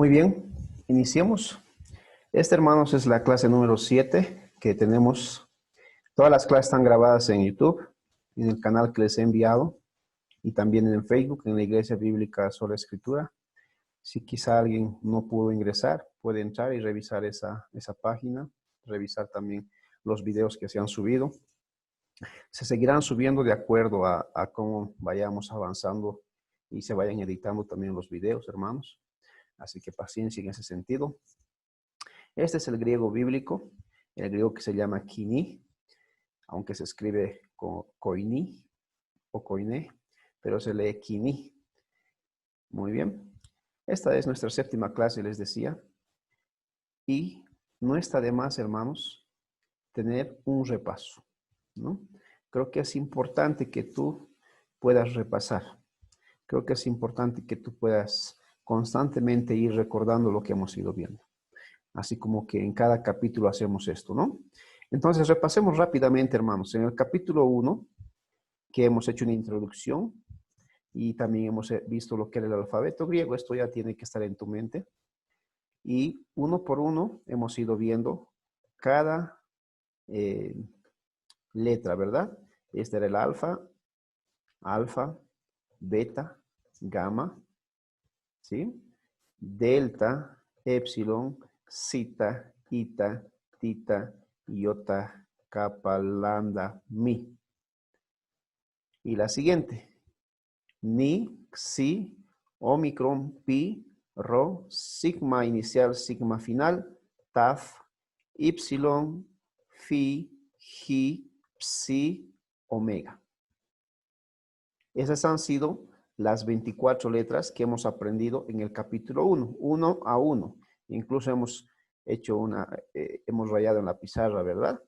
Muy bien, iniciemos. Esta, hermanos, es la clase número 7 que tenemos. Todas las clases están grabadas en YouTube, en el canal que les he enviado, y también en Facebook, en la Iglesia Bíblica Sola Escritura. Si quizá alguien no pudo ingresar, puede entrar y revisar esa página, revisar también los videos que se han subido. Se seguirán subiendo de acuerdo a cómo vayamos avanzando y se vayan editando también los videos, hermanos. Así que paciencia en ese sentido. Este es el griego bíblico, el griego que se llama kini, aunque se escribe koini o koine, pero se lee kini. Muy bien. Esta es nuestra séptima clase, les decía. Y no está de más, hermanos, tener un repaso, ¿no? Creo que es importante que tú puedas repasar. Creo que es importante que tú puedas constantemente ir recordando lo que hemos ido viendo. Así como que en cada capítulo hacemos esto, ¿no? Entonces, repasemos rápidamente, hermanos. En el capítulo 1, que hemos hecho una introducción y también hemos visto lo que era el alfabeto griego. Esto ya tiene que estar en tu mente. Y uno por uno hemos ido viendo cada letra, ¿verdad? Este era el alfa, beta, gamma, ¿sí? Delta, epsilon, zeta, eta, tita, iota, kappa, lambda, mi. Y la siguiente, ni, xi, omicron, pi, rho, sigma inicial, sigma final, taf, ipsilon, phi, chi, psi, omega. Esas han sido las 24 letras que hemos aprendido en el capítulo 1, uno a uno. Incluso hemos hecho hemos rayado en la pizarra, ¿verdad?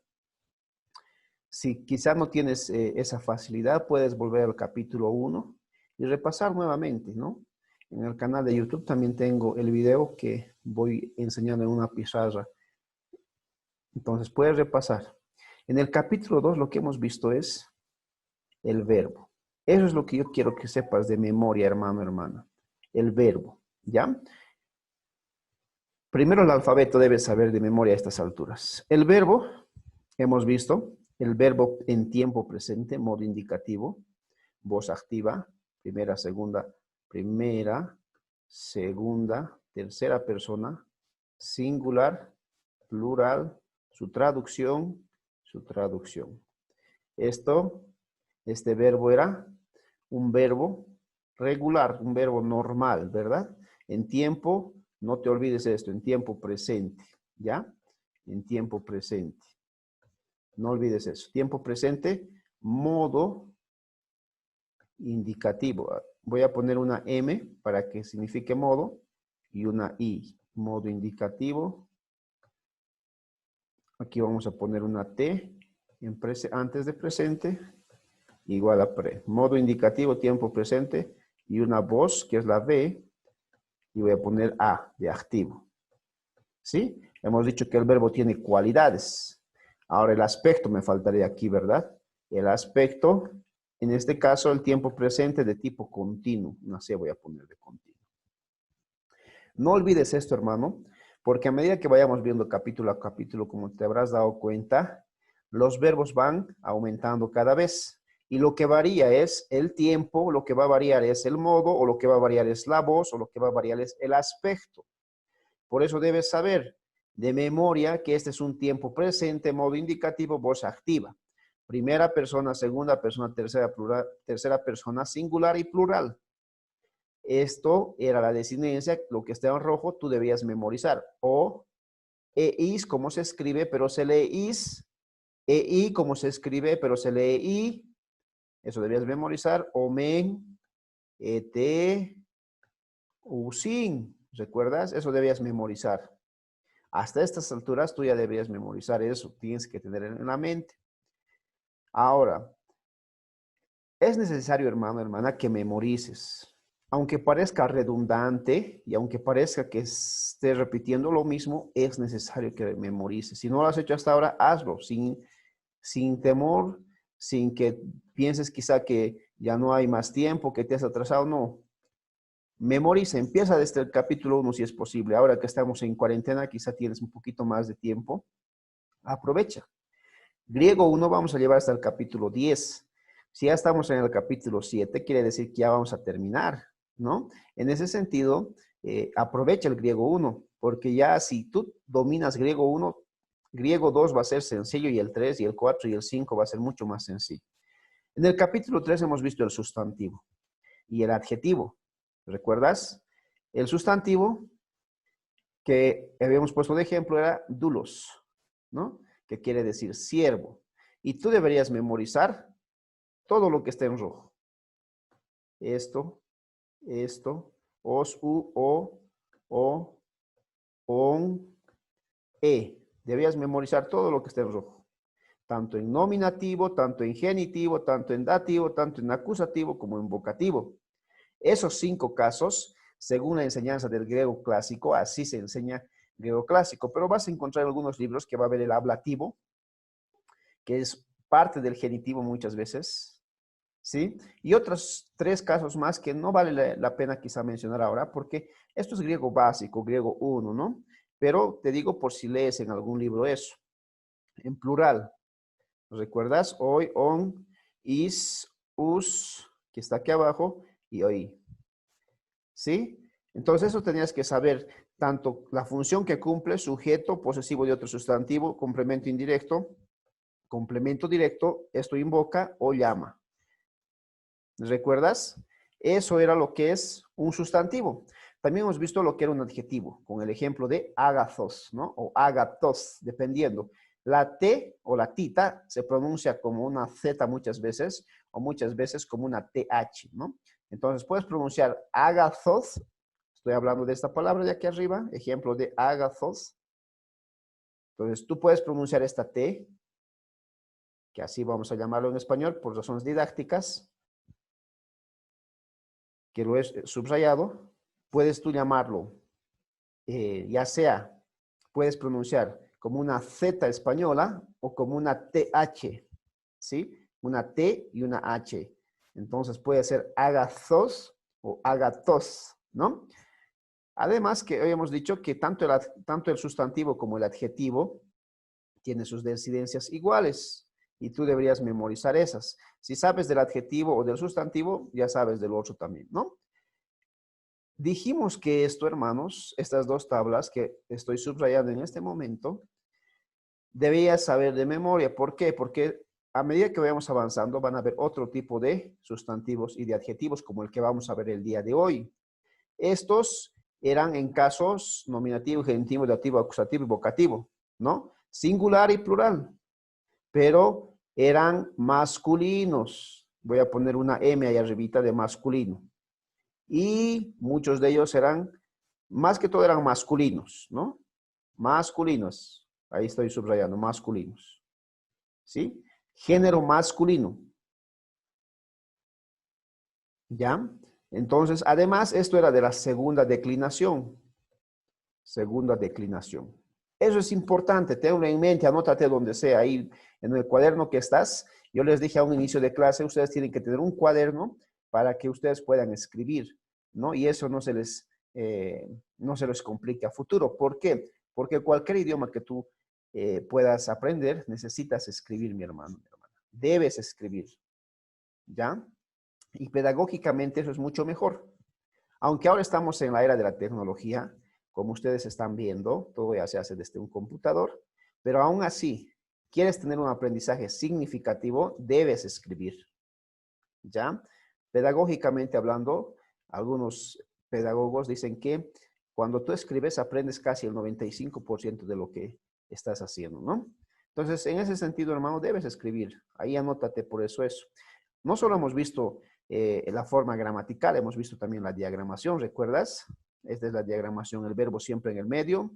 Si quizás no tienes esa facilidad, puedes volver al capítulo 1 y repasar nuevamente, ¿no? En el canal de YouTube también tengo el video que voy enseñando en una pizarra. Entonces puedes repasar. En el capítulo 2 lo que hemos visto es el verbo. Eso es lo que yo quiero que sepas de memoria, hermano, hermana. El verbo, ¿ya? Primero el alfabeto debes saber de memoria a estas alturas. El verbo, hemos visto, el verbo en tiempo presente, modo indicativo, voz activa, primera, segunda, tercera persona, singular, plural, su traducción. Este verbo era un verbo regular, un verbo normal, ¿verdad? En tiempo, no te olvides esto, en tiempo presente, ¿ya? En tiempo presente. No olvides eso. Tiempo presente, modo indicativo. Voy a poner una M para que signifique modo y una I. Modo indicativo. Aquí vamos a poner una T antes de presente, igual a pre. Modo indicativo, tiempo presente, y una voz, que es la V, y voy a poner A, de activo. ¿Sí? Hemos dicho que el verbo tiene cualidades. Ahora el aspecto me faltaría aquí, ¿verdad? El aspecto, en este caso, el tiempo presente de tipo continuo. No sé, voy a poner de continuo. No olvides esto, hermano, porque a medida que vayamos viendo capítulo a capítulo, como te habrás dado cuenta, los verbos van aumentando cada vez. Y lo que varía es el tiempo, lo que va a variar es el modo, o lo que va a variar es la voz, o lo que va a variar es el aspecto. Por eso debes saber de memoria que este es un tiempo presente, modo indicativo, voz activa. Primera persona, segunda persona, tercera persona, singular y plural. Esto era la desinencia, lo que está en rojo, tú debías memorizar. O, is, como se escribe, pero se lee is. I, como se escribe, pero se lee i. Eso debías memorizar. Omen, et, usin. ¿Recuerdas? Eso debías memorizar. Hasta estas alturas tú ya deberías memorizar eso. Tienes que tener en la mente. Ahora, es necesario, hermano, hermana, que memorices. Aunque parezca redundante y aunque parezca que esté repitiendo lo mismo, es necesario que memorices. Si no lo has hecho hasta ahora, hazlo sin temor, sin que pienses quizá que ya no hay más tiempo, que te has atrasado. No. Memoriza, empieza desde el capítulo 1 si es posible. Ahora que estamos en cuarentena, quizá tienes un poquito más de tiempo. Aprovecha. Griego 1 vamos a llevar hasta el capítulo 10. Si ya estamos en el capítulo 7, quiere decir que ya vamos a terminar, ¿no? En ese sentido, aprovecha el griego 1, porque ya si tú dominas griego 1, griego 2 va a ser sencillo y el 3 y el 4 y el 5 va a ser mucho más sencillo. En el capítulo 3 hemos visto el sustantivo y el adjetivo. ¿Recuerdas? El sustantivo que habíamos puesto de ejemplo era doulos, ¿no? Que quiere decir siervo. Y tú deberías memorizar todo lo que está en rojo. Esto, os, u, o, on, e. Deberías memorizar todo lo que está en rojo. Tanto en nominativo, tanto en genitivo, tanto en dativo, tanto en acusativo como en vocativo. Esos 5 casos, según la enseñanza del griego clásico, así se enseña griego clásico, pero vas a encontrar algunos libros que va a haber el ablativo, que es parte del genitivo muchas veces, ¿sí? Y otros 3 casos más que no vale la pena quizá mencionar ahora, porque esto es griego básico, griego 1, ¿no? Pero te digo por si lees en algún libro eso. En plural, ¿recuerdas? Hoy, on, is, us, que está aquí abajo, y hoy. ¿Sí? Entonces eso tenías que saber tanto la función que cumple, sujeto, posesivo de otro sustantivo, complemento indirecto, complemento directo, esto invoca o llama. ¿Recuerdas? Eso era lo que es un sustantivo. También hemos visto lo que era un adjetivo, con el ejemplo de agathos, ¿no? O agathos, dependiendo. La T o la tita se pronuncia como una Z muchas veces, o muchas veces como una TH, ¿no? Entonces puedes pronunciar agathos, estoy hablando de esta palabra de aquí arriba, ejemplo de agathos. Entonces tú puedes pronunciar esta T, que así vamos a llamarlo en español por razones didácticas, que lo es subrayado, puedes tú llamarlo, ya sea, puedes pronunciar como una Z española o como una TH, ¿sí? Una T y una H. Entonces puede ser agathos o agathos, ¿no? Además que hoy hemos dicho que tanto el sustantivo como el adjetivo tienen sus decidencias iguales y tú deberías memorizar esas. Si sabes del adjetivo o del sustantivo, ya sabes del otro también, ¿no? Dijimos que esto, hermanos, estas 2 tablas que estoy subrayando en este momento, debías saber de memoria. ¿Por qué? Porque a medida que vayamos avanzando van a haber otro tipo de sustantivos y de adjetivos como el que vamos a ver el día de hoy. Estos eran en casos nominativo, genitivo, dativo, acusativo y vocativo, ¿no? Singular y plural, pero eran masculinos. Voy a poner una M ahí arribita de masculino. Y muchos de ellos eran, más que todo eran masculinos, ¿no? Masculinos. Ahí estoy subrayando, masculinos. ¿Sí? Género masculino. ¿Ya? Entonces, además, esto era de la segunda declinación. Segunda declinación. Eso es importante, tenlo en mente, anótate donde sea, ahí en el cuaderno que estás. Yo les dije a un inicio de clase, ustedes tienen que tener un cuaderno para que ustedes puedan escribir, ¿no? Y eso no se les complique a futuro. ¿Por qué? Porque cualquier idioma que tú puedas aprender, necesitas escribir, mi hermano, mi hermana. Debes escribir, ¿ya? Y pedagógicamente eso es mucho mejor. Aunque ahora estamos en la era de la tecnología, como ustedes están viendo, todo ya se hace desde un computador, pero aún así, quieres tener un aprendizaje significativo, debes escribir, ¿ya? Pedagógicamente hablando, algunos pedagogos dicen que cuando tú escribes aprendes casi el 95% de lo que estás haciendo, ¿no? Entonces, en ese sentido, hermano, debes escribir. Ahí anótate por eso. No solo hemos visto la forma gramatical, hemos visto también la diagramación, ¿recuerdas? Esta es la diagramación, el verbo siempre en el medio.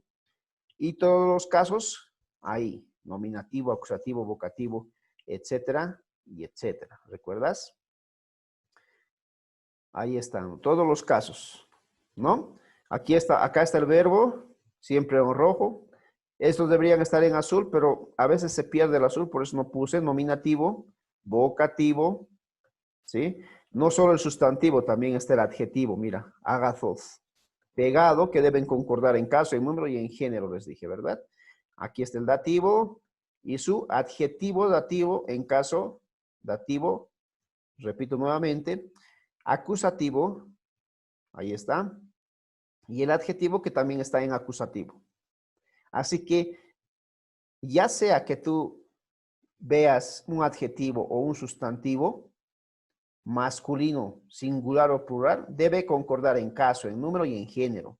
Y todos los casos, ahí, nominativo, acusativo, vocativo, etcétera, y etcétera. ¿Recuerdas? Ahí están, todos los casos, ¿no? Acá está el verbo, siempre en rojo. Estos deberían estar en azul, pero a veces se pierde el azul, por eso no puse nominativo, vocativo, ¿sí? No solo el sustantivo, también está el adjetivo. Mira, agathos. Pegado, que deben concordar en caso, en número y en género, les dije, ¿verdad? Aquí está el dativo y su adjetivo dativo en caso dativo, repito nuevamente, acusativo, ahí está, y el adjetivo que también está en acusativo. Así que, ya sea que tú veas un adjetivo o un sustantivo, masculino, singular o plural, debe concordar en caso, en número y en género.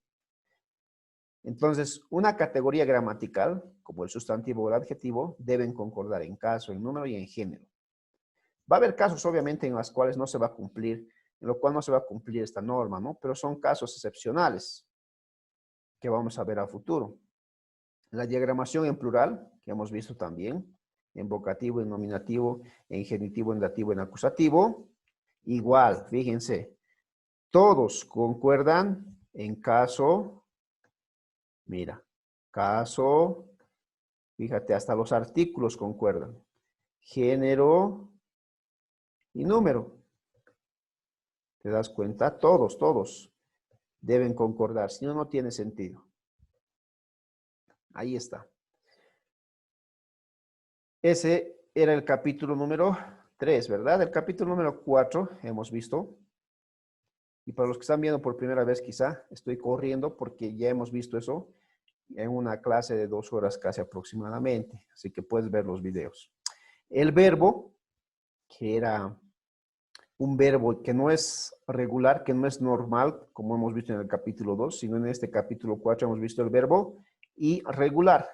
Entonces, una categoría gramatical, como el sustantivo o el adjetivo, deben concordar en caso, en número y en género. Va a haber casos, obviamente, en los cuales no se va a cumplir, en lo cual no se va a cumplir esta norma, ¿no? Pero son casos excepcionales que vamos a ver a futuro. La diagramación en plural, que hemos visto también, en vocativo, en nominativo, en genitivo, en dativo, en acusativo, igual, fíjense, todos concuerdan en caso, mira, caso, fíjate, hasta los artículos concuerdan, género y número. ¿Te das cuenta? Todos deben concordar, si no, no tiene sentido. Ahí está. Ese era el capítulo número 3, ¿verdad? El capítulo número 4 hemos visto. Y para los que están viendo por primera vez, quizá estoy corriendo porque ya hemos visto eso en una clase de 2 horas casi aproximadamente. Así que puedes ver los videos. El verbo, que era un verbo que no es regular, que no es normal, como hemos visto en el capítulo 2, sino en este capítulo 4 hemos visto el verbo irregular,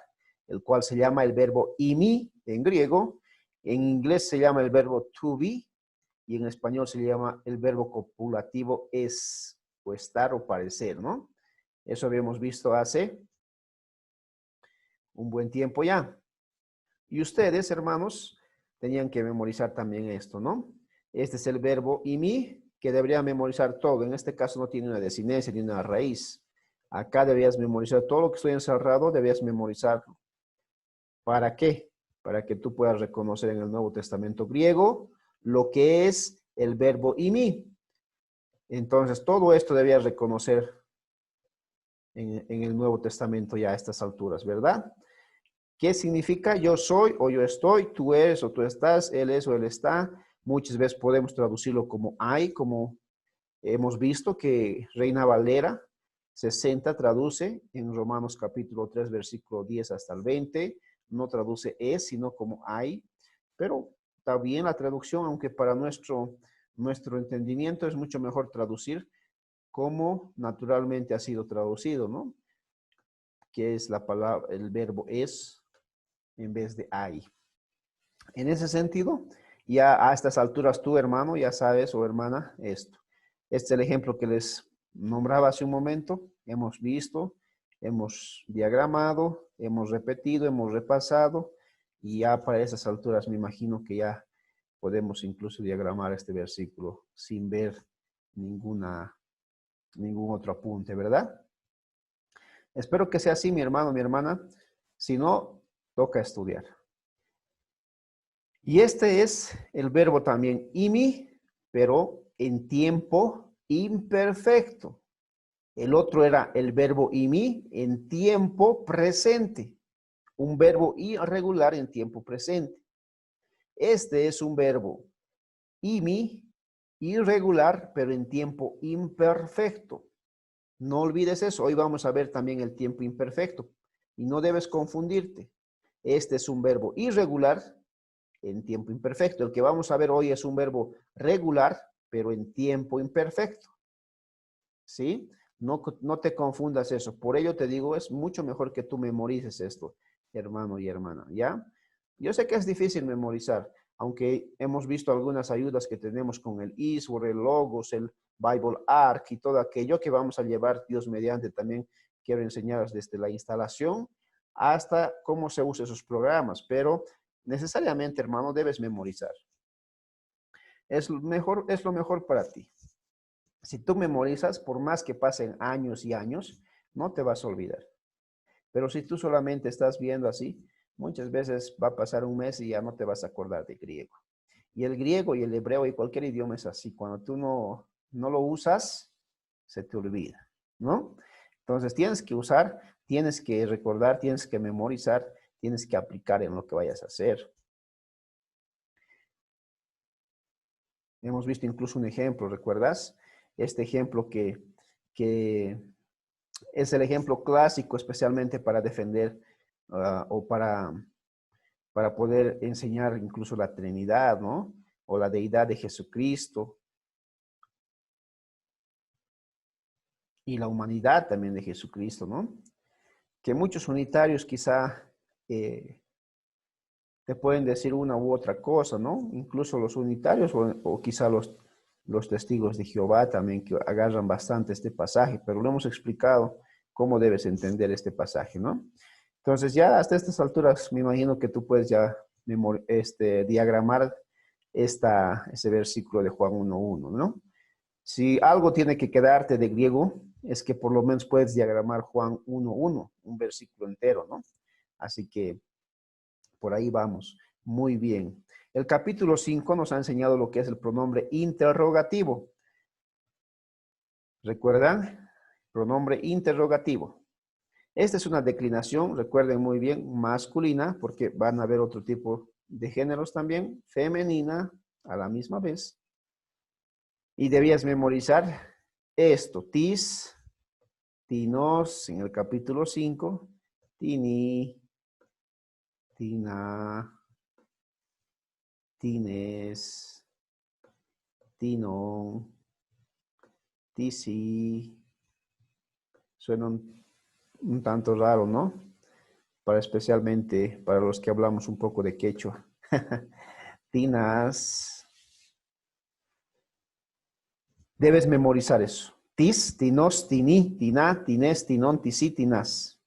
el cual se llama el verbo imi en griego, en inglés se llama el verbo to be, y en español se llama el verbo copulativo es, o estar o parecer, ¿no? Eso habíamos visto hace un buen tiempo ya. Y ustedes, hermanos, tenían que memorizar también esto, ¿no? Este es el verbo imi, que debería memorizar todo. En este caso no tiene una desinencia ni una raíz. Acá debías memorizar todo lo que estoy encerrado, debías memorizarlo. ¿Para qué? Para que tú puedas reconocer en el Nuevo Testamento griego lo que es el verbo imi. Entonces, todo esto debías reconocer en el Nuevo Testamento ya a estas alturas, ¿verdad? ¿Qué significa yo soy o yo estoy, tú eres o tú estás, él es o él está? Muchas veces podemos traducirlo como hay, como hemos visto que Reina Valera 60 traduce en Romanos capítulo 3, versículo 10 hasta el 20. No traduce es, sino como hay. Pero está bien la traducción, aunque para nuestro entendimiento es mucho mejor traducir como naturalmente ha sido traducido, ¿no? Que es la palabra, el verbo es en vez de hay. En ese sentido, ya a estas alturas tú, hermano, ya sabes, o hermana, esto. Este es el ejemplo que les nombraba hace un momento. Hemos visto, hemos diagramado, hemos repetido, hemos repasado, y ya para esas alturas me imagino que ya podemos incluso diagramar este versículo sin ver ningún otro apunte, ¿verdad? Espero que sea así, mi hermano, mi hermana. Si no, toca estudiar. Y este es el verbo también imi, pero en tiempo imperfecto. El otro era el verbo imi en tiempo presente. Un verbo irregular en tiempo presente. Este es un verbo imi irregular, pero en tiempo imperfecto. No olvides eso. Hoy vamos a ver también el tiempo imperfecto. Y no debes confundirte. Este es un verbo irregular en tiempo imperfecto. El que vamos a ver hoy es un verbo regular, pero en tiempo imperfecto. ¿Sí? No te confundas eso. Por ello te digo, es mucho mejor que tú memorices esto, hermano y hermana, ¿ya? Yo sé que es difícil memorizar, aunque hemos visto algunas ayudas que tenemos con el Eastword, el Logos, el Bible Arc y todo aquello que vamos a llevar, Dios mediante, también quiero enseñaros desde la instalación hasta cómo se usa esos programas, pero necesariamente, hermano, debes memorizar. Es lo mejor para ti. Si tú memorizas, por más que pasen años y años, no te vas a olvidar. Pero si tú solamente estás viendo así, muchas veces va a pasar un mes y ya no te vas a acordar de griego. Y el griego y el hebreo y cualquier idioma es así. Cuando tú no lo usas, se te olvida, ¿no? Entonces tienes que usar, tienes que recordar, tienes que memorizar, tienes que aplicar en lo que vayas a hacer. Hemos visto incluso un ejemplo, ¿recuerdas? Este ejemplo que es el ejemplo clásico, especialmente para defender o para poder enseñar incluso la Trinidad, ¿no? O la deidad de Jesucristo y la humanidad también de Jesucristo, ¿no? Que muchos unitarios quizá te pueden decir una u otra cosa, ¿no? Incluso los unitarios o quizá los testigos de Jehová también que agarran bastante este pasaje, pero lo hemos explicado cómo debes entender este pasaje, ¿no? Entonces ya hasta estas alturas me imagino que tú puedes ya diagramar ese versículo de Juan 1:1, ¿no? Si algo tiene que quedarte de griego, es que por lo menos puedes diagramar Juan 1:1, un versículo entero, ¿no? Así que por ahí vamos. Muy bien. El capítulo 5 nos ha enseñado lo que es el pronombre interrogativo. ¿Recuerdan? Pronombre interrogativo. Esta es una declinación, recuerden muy bien, masculina, porque van a haber otro tipo de géneros también, femenina a la misma vez. Y debías memorizar esto, tis, tinos, en el capítulo 5, tini, tina, tines, tinon, tisi. Suena un tanto raro, ¿no? Especialmente para los que hablamos un poco de quechua. Tinas. Debes memorizar eso. Tis, tinos, tini, tina, tines, tinon, tisi, tinas.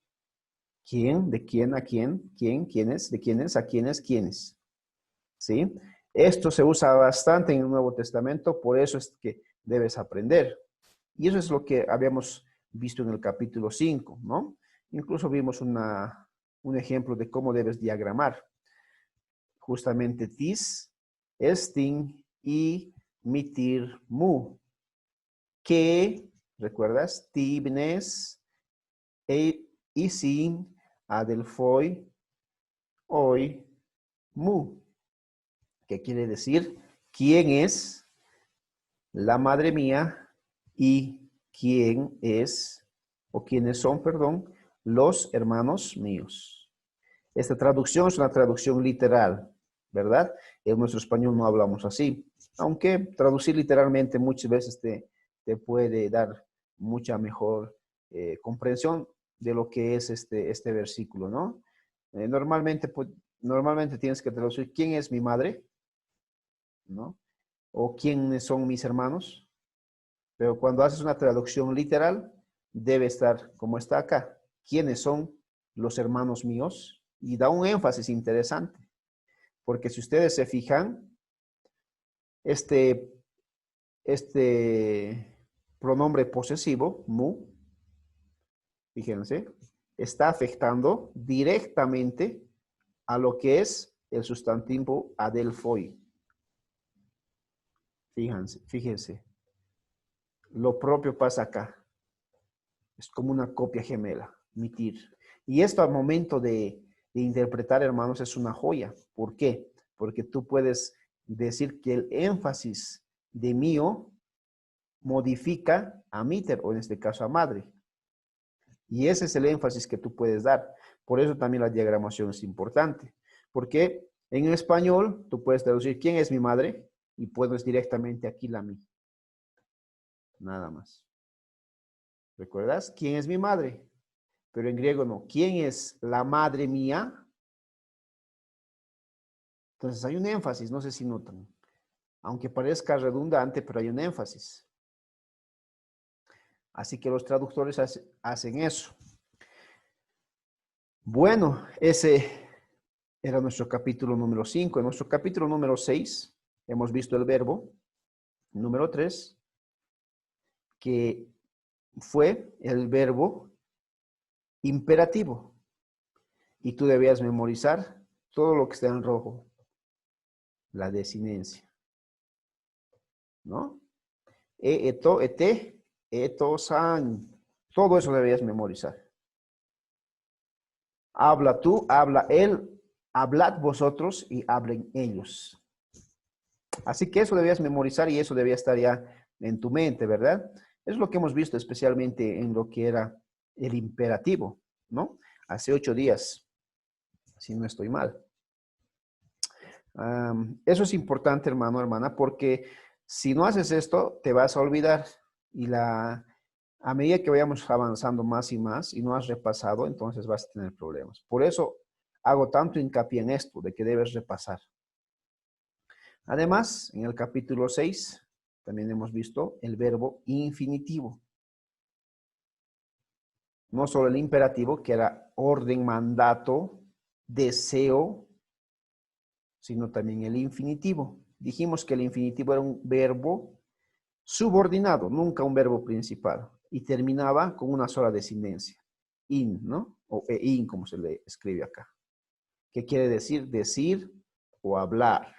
¿Quién? ¿De quién? ¿A quién? ¿Quién? ¿Quiénes? ¿De quiénes? ¿A quiénes? ¿Quiénes? ¿Sí? Esto se usa bastante en el Nuevo Testamento, por eso es que debes aprender. Y eso es lo que habíamos visto en el capítulo 5, ¿no? Incluso vimos un ejemplo de cómo debes diagramar. Justamente tis, estin y mitir mu. Que, ¿recuerdas? Tibnes, isin, adelfoi, hoy, mu. ¿Qué quiere decir? ¿Quién es la madre mía y quién es, o quiénes son, perdón, los hermanos míos? Esta traducción es una traducción literal, ¿verdad? En nuestro español no hablamos así, aunque traducir literalmente muchas veces te puede dar mucha mejor comprensión de lo que es este versículo, ¿no? Normalmente tienes que traducir quién es mi madre, ¿no? O quiénes son mis hermanos, pero cuando haces una traducción literal, debe estar como está acá. ¿Quiénes son los hermanos míos? Y da un énfasis interesante, porque si ustedes se fijan, este, este pronombre posesivo, mu, fíjense, está afectando directamente a lo que es el sustantivo adelfoi. Fíjense. Lo propio pasa acá. Es como una copia gemela, mitir. Y esto al momento de interpretar, hermanos, es una joya. ¿Por qué? Porque tú puedes decir que el énfasis de mío modifica a miter, o en este caso a madre. Y ese es el énfasis que tú puedes dar. Por eso también la diagramación es importante. Porque en el español tú puedes traducir quién es mi madre y puedes directamente aquí la mi. Nada más. ¿Recuerdas? ¿Quién es mi madre? Pero en griego no. ¿Quién es la madre mía? Entonces hay un énfasis, no sé si notan. Aunque parezca redundante, pero hay un énfasis. Así que los traductores hacen eso. Bueno, ese era nuestro capítulo número 5. En nuestro capítulo número 6 hemos visto el verbo número 3, que fue el verbo imperativo. Y tú debías memorizar todo lo que está en rojo. la desinencia, ¿no? Eto, ete, eto, san. Todo eso deberías memorizar. Habla tú, habla él, hablad vosotros y hablen ellos. Así que eso debías memorizar y eso debía estar ya en tu mente, ¿verdad? Es lo que hemos visto especialmente en lo que era el imperativo, ¿no? Hace 8 días, si no estoy mal. Eso es importante, hermano, hermana, porque si no haces esto, te vas a olvidar. Y a medida que vayamos avanzando más y más y no has repasado, entonces vas a tener problemas. Por eso hago tanto hincapié en esto, de que debes repasar. Además, en el capítulo 6 también hemos visto el verbo infinitivo. No solo el imperativo, que era orden, mandato, deseo, sino también el infinitivo. Dijimos que el infinitivo era un verbo subordinado, nunca un verbo principal, y terminaba con una sola desindencia, in, ¿no? O in, como se le escribe acá. ¿Qué quiere decir? Decir o hablar.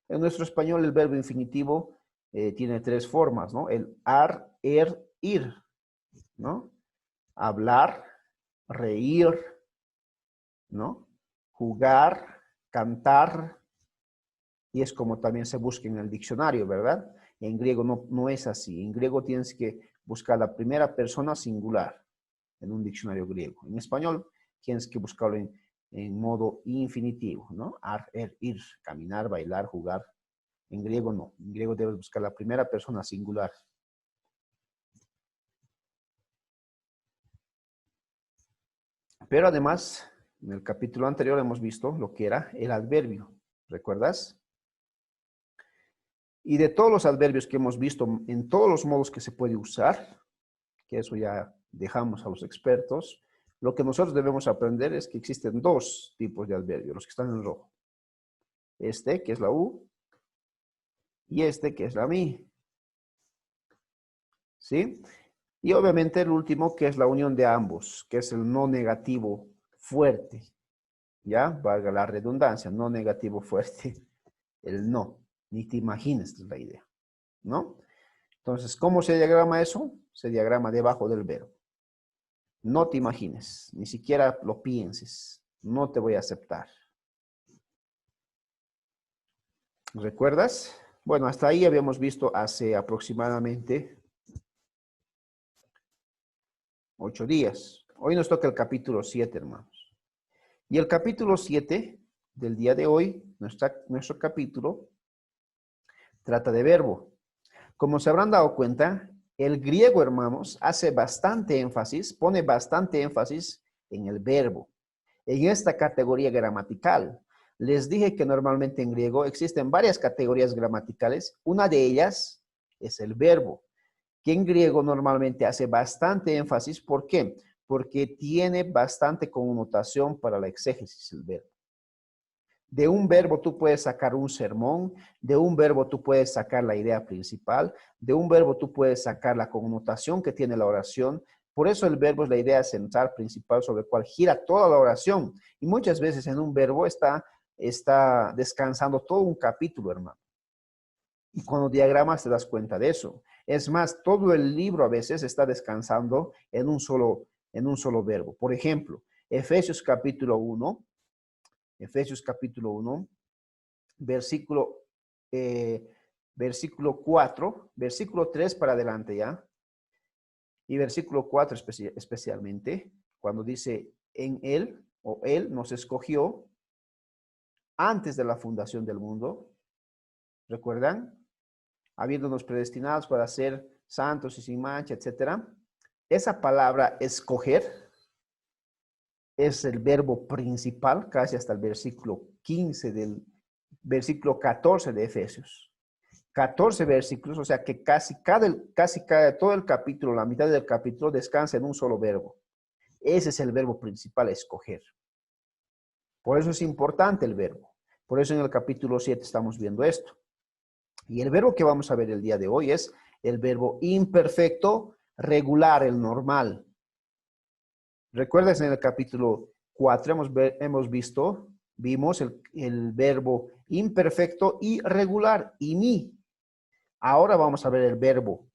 En nuestro español el verbo infinitivo tiene 3 formas, ¿no? El ar, ir, ¿no? Hablar, reír, ¿no? Jugar, cantar, y es como también se busca en el diccionario, ¿verdad? En griego no es así. En griego tienes que buscar la primera persona singular en un diccionario griego. En español tienes que buscarlo en modo infinitivo, ¿no? Ar, ir, caminar, bailar, jugar. En griego no. En griego debes buscar la primera persona singular. Pero además, en el capítulo anterior hemos visto lo que era el adverbio. ¿Recuerdas? Y de todos los adverbios que hemos visto en todos los modos que se puede usar, que eso ya dejamos a los expertos, lo que nosotros debemos aprender es que existen 2 tipos de adverbios, los que están en rojo. Este, que es la U, y este, que es la mi. ¿Sí? Y obviamente el último, que es la unión de ambos, que es el no negativo fuerte. ¿Ya? Valga la redundancia, no negativo fuerte. El no. Ni te imagines, es la idea. ¿No? Entonces, ¿cómo se diagrama eso? Se diagrama debajo del verbo. No te imagines, ni siquiera lo pienses. No te voy a aceptar. ¿Recuerdas? Bueno, hasta ahí habíamos visto hace aproximadamente 8 días. Hoy nos toca el capítulo 7, hermanos. Y el capítulo 7 del día de hoy, nuestro capítulo, trata de verbo. Como se habrán dado cuenta, el griego, hermanos, hace bastante énfasis, pone bastante énfasis en el verbo, en esta categoría gramatical. Les dije que normalmente en griego existen varias categorías gramaticales. Una de ellas es el verbo, que en griego normalmente hace bastante énfasis. ¿Por qué? Porque tiene bastante connotación para la exégesis el verbo. De un verbo tú puedes sacar un sermón, de un verbo tú puedes sacar la idea principal, de un verbo tú puedes sacar la connotación que tiene la oración. Por eso el verbo es la idea central principal sobre la cual gira toda la oración. Y muchas veces en un verbo está descansando todo un capítulo, hermano. Y cuando diagramas te das cuenta de eso. Es más, todo el libro a veces está descansando en un solo verbo. Por ejemplo, Efesios capítulo 1, versículo, versículo 4, versículo 3 para adelante ya, y versículo 4 especialmente, cuando dice en él, o él nos escogió antes de la fundación del mundo, ¿recuerdan? Habiéndonos predestinados para ser santos y sin mancha, etc. Esa palabra escoger es el verbo principal, casi hasta el versículo 15 del versículo 14 de Efesios. 14 versículos, o sea que casi todo el capítulo, la mitad del capítulo descansa en un solo verbo. Ese es el verbo principal, escoger. Por eso es importante el verbo. Por eso en el capítulo 7 estamos viendo esto. Y el verbo que vamos a ver el día de hoy es el verbo imperfecto regular, el normal. ¿Recuerdas en el capítulo 4 hemos visto Vimos el verbo imperfecto y regular, y mi. Ahora vamos a ver el verbo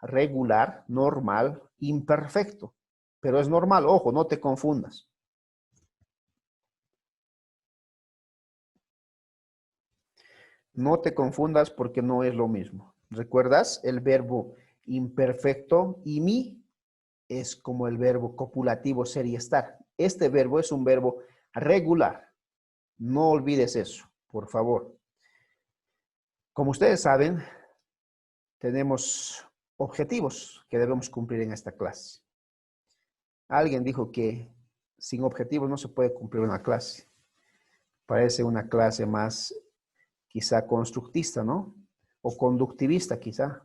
regular, normal, imperfecto. Pero es normal, ojo, no te confundas. No te confundas porque no es lo mismo. ¿Recuerdas? El verbo imperfecto y mi es como el verbo copulativo ser y estar. Este verbo es un verbo regular. No olvides eso, por favor. Como ustedes saben, tenemos objetivos que debemos cumplir en esta clase. Alguien dijo que sin objetivos no se puede cumplir una clase. Parece una clase más quizá constructista, ¿no? O conductivista quizá.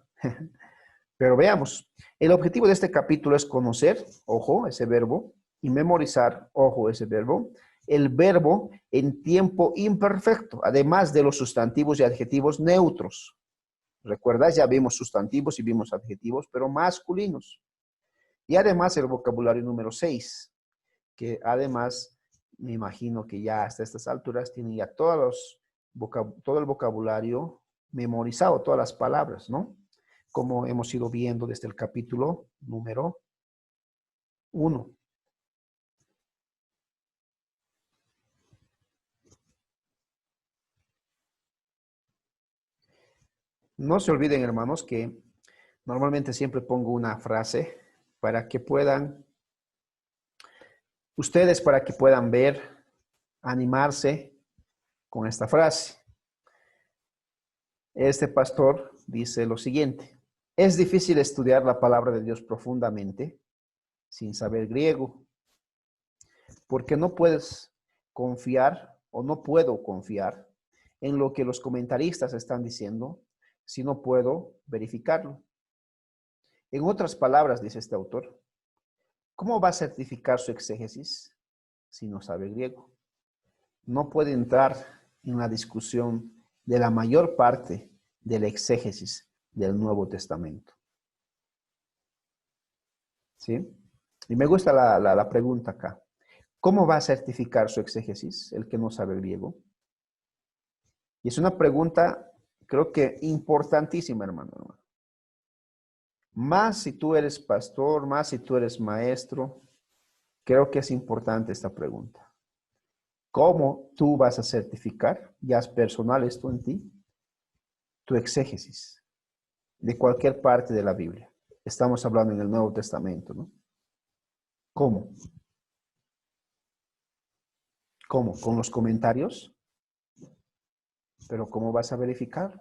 Pero veamos, el objetivo de este capítulo es conocer, ojo, ese verbo, y memorizar, ojo, ese verbo, el verbo en tiempo imperfecto, además de los sustantivos y adjetivos neutros. ¿Recuerdas? Ya vimos sustantivos y vimos adjetivos, pero masculinos. Y además el vocabulario número 6, que además me imagino que ya hasta estas alturas tienen ya todo el vocabulario memorizado, todas las palabras, ¿no? Como hemos ido viendo desde el capítulo número 1. No se olviden, hermanos, que normalmente siempre pongo una frase para que puedan, ustedes para que puedan ver, animarse con esta frase. Este pastor dice lo siguiente: es difícil estudiar la palabra de Dios profundamente sin saber griego, porque no puedes confiar o no puedo confiar en lo que los comentaristas están diciendo si no puedo verificarlo. En otras palabras, dice este autor, ¿cómo va a certificar su exégesis si no sabe griego? No puede entrar en la discusión de la mayor parte del exégesis del Nuevo Testamento. ¿Sí? Y me gusta la pregunta acá. ¿Cómo va a certificar su exégesis el que no sabe griego? Y es una pregunta, creo que importantísima, hermano. Más si tú eres pastor, más si tú eres maestro, creo que es importante esta pregunta. ¿Cómo tú vas a certificar, ya es personal esto en ti, tu exégesis de cualquier parte de la Biblia? Estamos hablando en el Nuevo Testamento, ¿no? ¿Cómo? ¿Cómo? ¿Con los comentarios? ¿Pero cómo vas a verificar?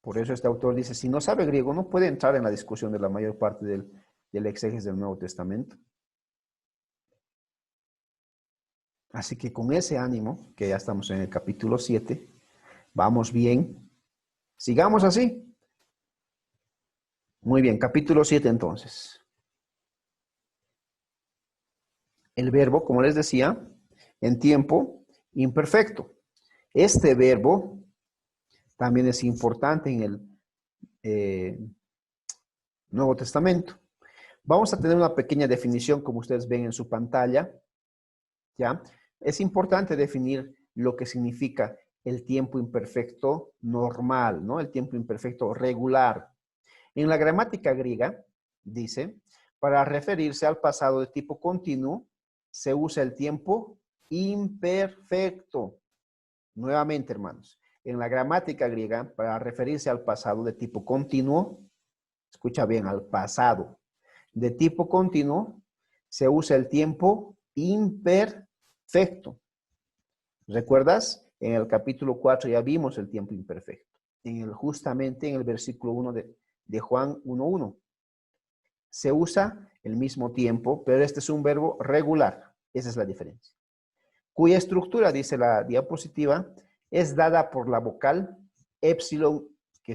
Por eso este autor dice, si no sabe griego, no puede entrar en la discusión de la mayor parte del exégesis del Nuevo Testamento. Así que con ese ánimo, que ya estamos en el capítulo 7, vamos bien. Sigamos así. Muy bien, capítulo 7 entonces. El verbo, como les decía, en tiempo imperfecto. Este verbo también es importante en el Nuevo Testamento. Vamos a tener una pequeña definición, como ustedes ven en su pantalla, ¿ya? Es importante definir lo que significa el tiempo imperfecto normal, ¿no? El tiempo imperfecto regular. En la gramática griega, dice, para referirse al pasado de tipo continuo, se usa el tiempo imperfecto. Nuevamente, hermanos, en la gramática griega, para referirse al pasado de tipo continuo, escucha bien, al pasado de tipo continuo, se usa el tiempo imperfecto. ¿Recuerdas? En el capítulo 4 ya vimos el tiempo imperfecto. Justamente en el versículo 1 de Juan 1:1. Se usa el mismo tiempo, pero este es un verbo regular. Esa es la diferencia. Cuya estructura, dice la diapositiva, es dada por la vocal épsilon, que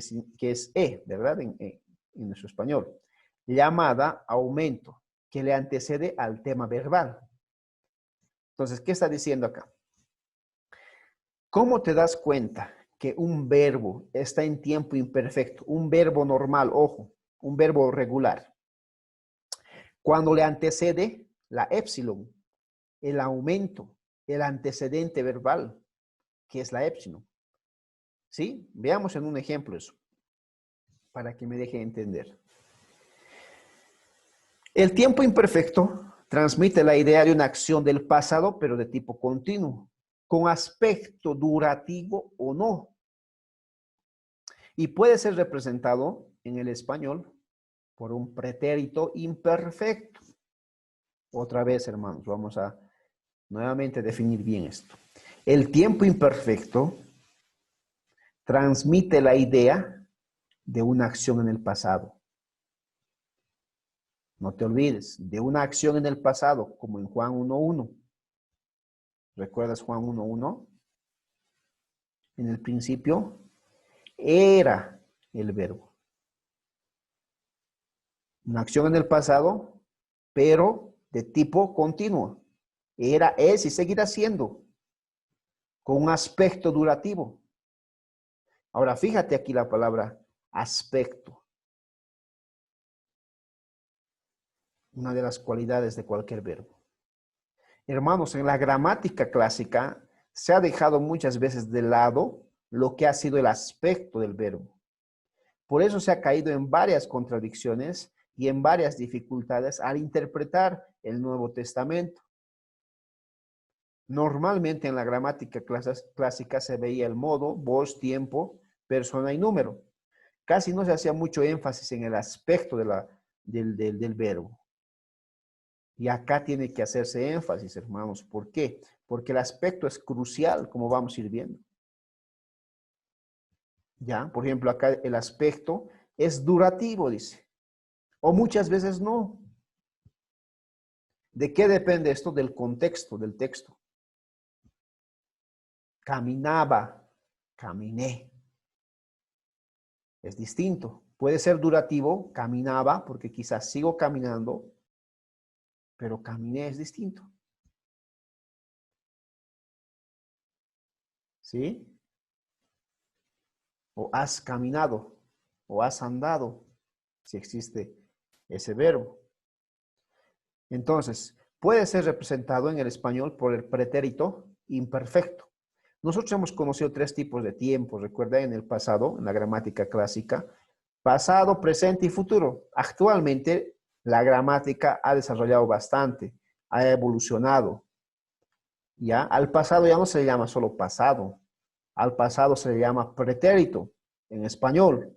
es E, ¿verdad? En nuestro español. Llamada aumento, que le antecede al tema verbal. Entonces, ¿qué está diciendo acá? ¿Cómo te das cuenta que un verbo está en tiempo imperfecto? Un verbo normal, ojo, un verbo regular. Cuando le antecede la épsilon. el aumento, el antecedente verbal, que es la épsilon. ¿Sí? Veamos en un ejemplo eso, para que me deje entender. El tiempo imperfecto transmite la idea de una acción del pasado, pero de tipo continuo, con aspecto durativo o no. Y puede ser representado en el español por un pretérito imperfecto. Otra vez, hermanos, vamos a nuevamente definir bien esto. El tiempo imperfecto transmite la idea de una acción en el pasado. No te olvides, de una acción en el pasado, como en Juan 1:1. ¿Recuerdas Juan 1:1? En el principio era el verbo. Una acción en el pasado, pero de tipo continuo. Era, es y seguirá siendo, con un aspecto durativo. Ahora, fíjate aquí la palabra aspecto. Una de las cualidades de cualquier verbo. Hermanos, en la gramática clásica se ha dejado muchas veces de lado lo que ha sido el aspecto del verbo. Por eso se ha caído en varias contradicciones y en varias dificultades al interpretar el Nuevo Testamento. Normalmente en la gramática clásica se veía el modo, voz, tiempo, persona y número. Casi no se hacía mucho énfasis en el aspecto del verbo. Y acá tiene que hacerse énfasis, hermanos. ¿Por qué? Porque el aspecto es crucial, como vamos a ir viendo. ¿Ya? Por ejemplo, acá el aspecto es durativo, dice. O muchas veces no. ¿De qué depende esto? Del contexto, del texto. Caminaba, caminé. Es distinto. Puede ser durativo, caminaba, porque quizás sigo caminando, pero caminé es distinto. ¿Sí? O has caminado, o has andado, si existe ese verbo. Entonces, puede ser representado en el español por el pretérito imperfecto. Nosotros hemos conocido tres tipos de tiempos, recuerda, en el pasado, en la gramática clásica: pasado, presente y futuro. Actualmente, la gramática ha desarrollado bastante, ha evolucionado. ¿Ya? Al pasado ya no se le llama solo pasado, al pasado se le llama pretérito en español.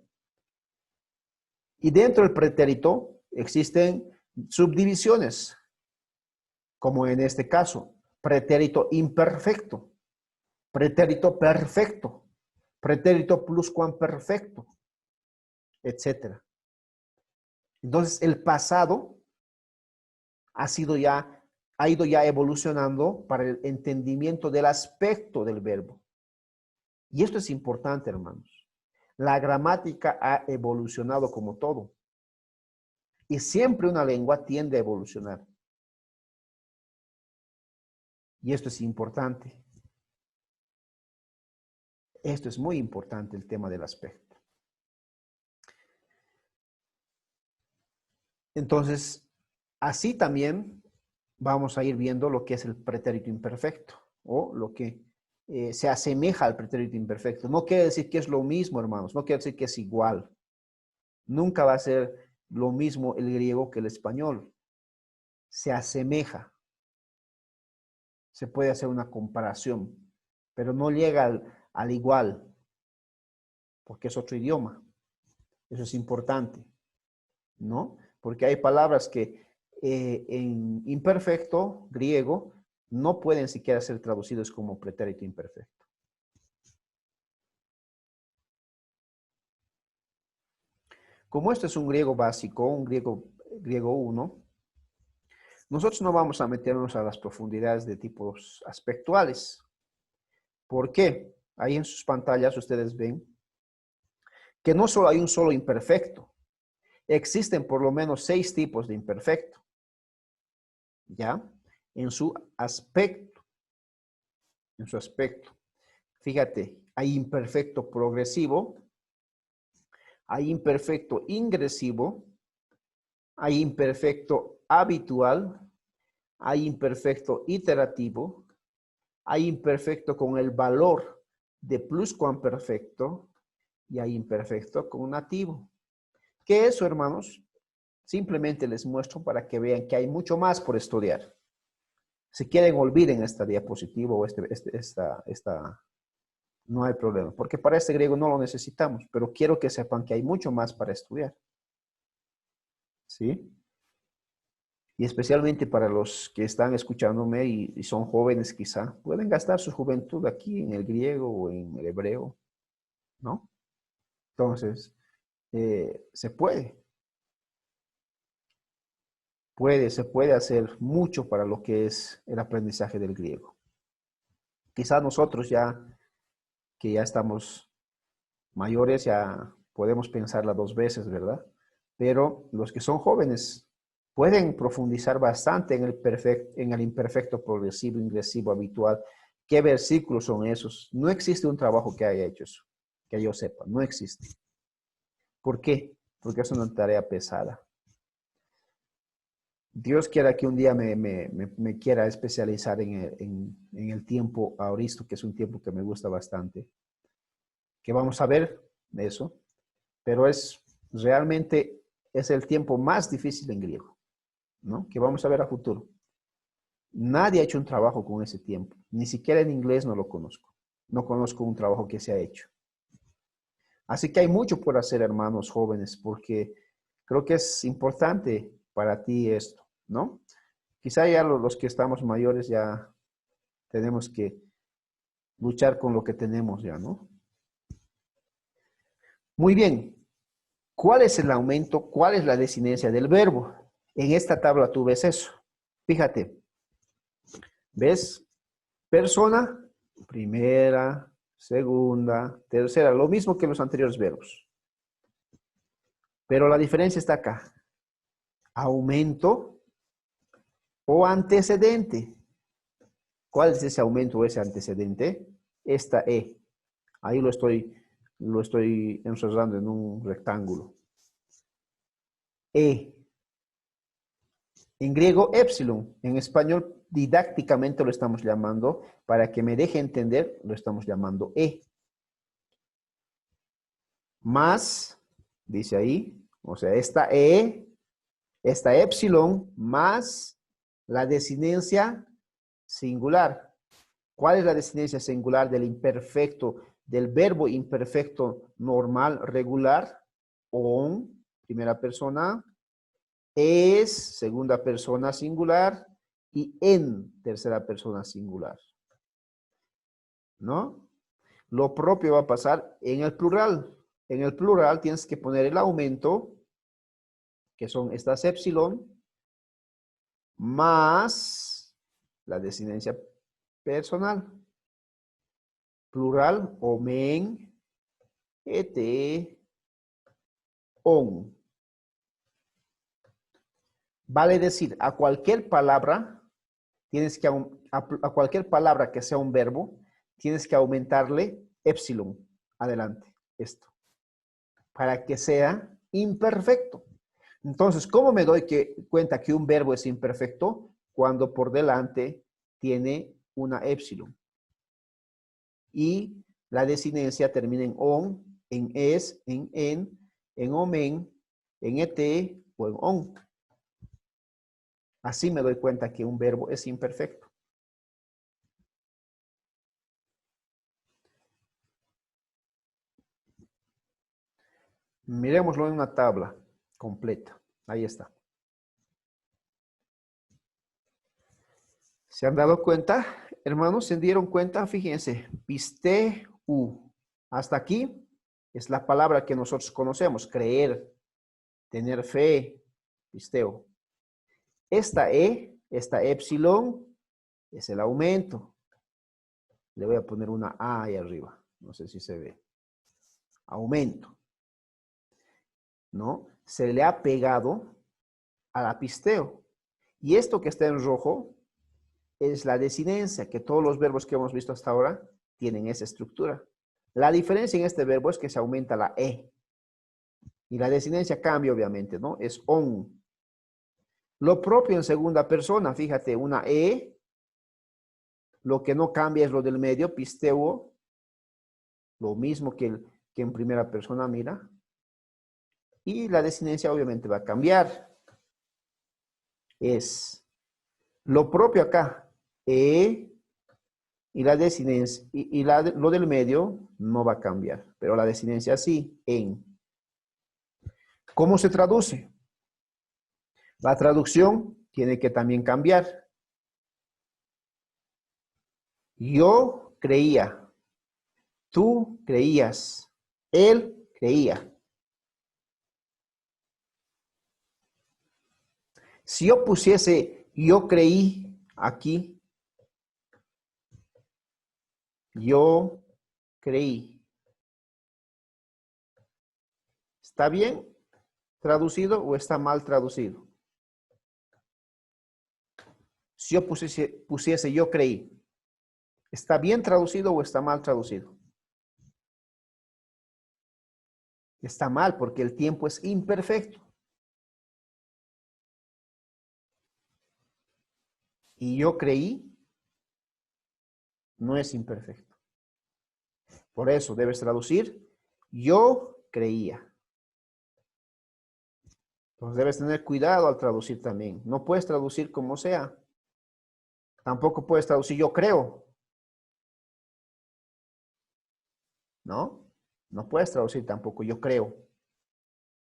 Y dentro del pretérito existen subdivisiones, como en este caso, pretérito imperfecto, pretérito perfecto, pretérito pluscuamperfecto, etc. Entonces, el pasado ha ido ya evolucionando para el entendimiento del aspecto del verbo. Y esto es importante, hermanos. La gramática ha evolucionado como todo. Y siempre una lengua tiende a evolucionar. Y esto es importante. Esto es muy importante, el tema del aspecto. Entonces, así también vamos a ir viendo lo que es el pretérito imperfecto, o lo que se asemeja al pretérito imperfecto. No quiere decir que es lo mismo, hermanos. No quiere decir que es igual. Nunca va a ser lo mismo el griego que el español. Se asemeja. Se puede hacer una comparación, pero no llega al igual, porque es otro idioma. Eso es importante, ¿no? Porque hay palabras que en imperfecto griego no pueden siquiera ser traducidos como pretérito imperfecto. Como esto es un griego básico, un griego 1, nosotros no vamos a meternos a las profundidades de tipos aspectuales. ¿Por qué? Ahí en sus pantallas ustedes ven que no solo hay un solo imperfecto, existen por lo menos 6 tipos de imperfecto. ¿Ya? En su aspecto. En su aspecto. Fíjate, hay imperfecto progresivo, hay imperfecto ingresivo, hay imperfecto habitual, hay imperfecto iterativo, hay imperfecto con el valor de pluscuamperfecto y hay imperfecto con nativo. ¿Qué es eso, hermanos? Simplemente les muestro para que vean que hay mucho más por estudiar. Si quieren, olviden esta diapositiva o no hay problema, porque para este griego no lo necesitamos, pero quiero que sepan que hay mucho más para estudiar. ¿Sí? Y especialmente para los que están escuchándome y son jóvenes quizá, pueden gastar su juventud aquí en el griego o en el hebreo, ¿no? Entonces, se puede. Se puede hacer mucho para lo que es el aprendizaje del griego. Quizá nosotros que ya estamos mayores, ya podemos pensarla dos veces, ¿verdad? Pero los que son jóvenes pueden profundizar bastante en el imperfecto progresivo, ingresivo, habitual. ¿Qué versículos son esos? No existe un trabajo que haya hecho eso, que yo sepa, no existe. ¿Por qué? Porque es una tarea pesada. Dios quiera que un día me quiera especializar en el tiempo auristo, que es un tiempo que me gusta bastante, que vamos a ver de eso, pero realmente es el tiempo más difícil en griego, ¿no? Que vamos a ver a futuro. Nadie ha hecho un trabajo con ese tiempo, ni siquiera en inglés no lo conozco. No conozco un trabajo que se ha hecho. Así que hay mucho por hacer, hermanos jóvenes, porque creo que es importante para ti esto, ¿no? Quizá ya los que estamos mayores ya tenemos que luchar con lo que tenemos ya, ¿no? Muy bien. ¿Cuál es el aumento? ¿Cuál es la desinencia del verbo? En esta tabla tú ves eso. Fíjate. ¿Ves? Persona, primera, segunda, tercera. Lo mismo que los anteriores verbos. Pero la diferencia está acá. Aumento o antecedente. ¿Cuál es ese aumento o ese antecedente? Esta E. Ahí lo estoy encerrando en un rectángulo. E. En griego, epsilon. En español, didácticamente lo estamos llamando, para que me deje entender, lo estamos llamando E. Más, dice ahí, o sea, esta E, esta epsilon, más la desinencia singular. ¿Cuál es la desinencia singular del imperfecto, del verbo imperfecto normal, regular? On, primera persona, es, segunda persona singular, y en, tercera persona singular. ¿No? Lo propio va a pasar en el plural. En el plural tienes que poner el aumento, que son estas epsilon, más la desinencia personal. Plural, omen, et, on. Vale decir, a cualquier palabra, a cualquier palabra que sea un verbo, tienes que aumentarle epsilon adelante, esto, para que sea imperfecto. Entonces, ¿cómo me doy cuenta que un verbo es imperfecto? Cuando por delante tiene una epsilon. Y la desinencia termina en on, en es, en omen, en et o en on. Así me doy cuenta que un verbo es imperfecto. Miremoslo en una tabla completa. Ahí está. ¿Se han dado cuenta? Hermanos, ¿se dieron cuenta? Fíjense, pisteu. Hasta aquí es la palabra que nosotros conocemos, creer, tener fe, pisteo. Esta E, esta epsilon, es el aumento. Le voy a poner una A ahí arriba. No sé si se ve. Aumento. ¿No? Se le ha pegado al apisteo. Y esto que está en rojo es la desinencia, que todos los verbos que hemos visto hasta ahora tienen esa estructura. La diferencia en este verbo es que se aumenta la E. Y la desinencia cambia, obviamente, ¿no? Es on. Lo propio en segunda persona, fíjate, una E, lo que no cambia es lo del medio, pisteuo, lo mismo que en primera persona, mira. Y la desinencia obviamente va a cambiar. Es lo propio acá, E, y la desinencia, lo del medio no va a cambiar, pero la desinencia sí, en. ¿Cómo se traduce? La traducción tiene que también cambiar. Yo creía, tú creías, él creía. Si yo pusiese yo creí aquí, yo creí. ¿Está bien traducido o está mal traducido? Si yo pusiese yo creí, ¿está bien traducido o está mal traducido? Está mal porque el tiempo es imperfecto. Y yo creí no es imperfecto. Por eso debes traducir yo creía. Entonces debes tener cuidado al traducir también. No puedes traducir como sea. Tampoco puedes traducir yo creo. ¿No? No puedes traducir tampoco yo creo.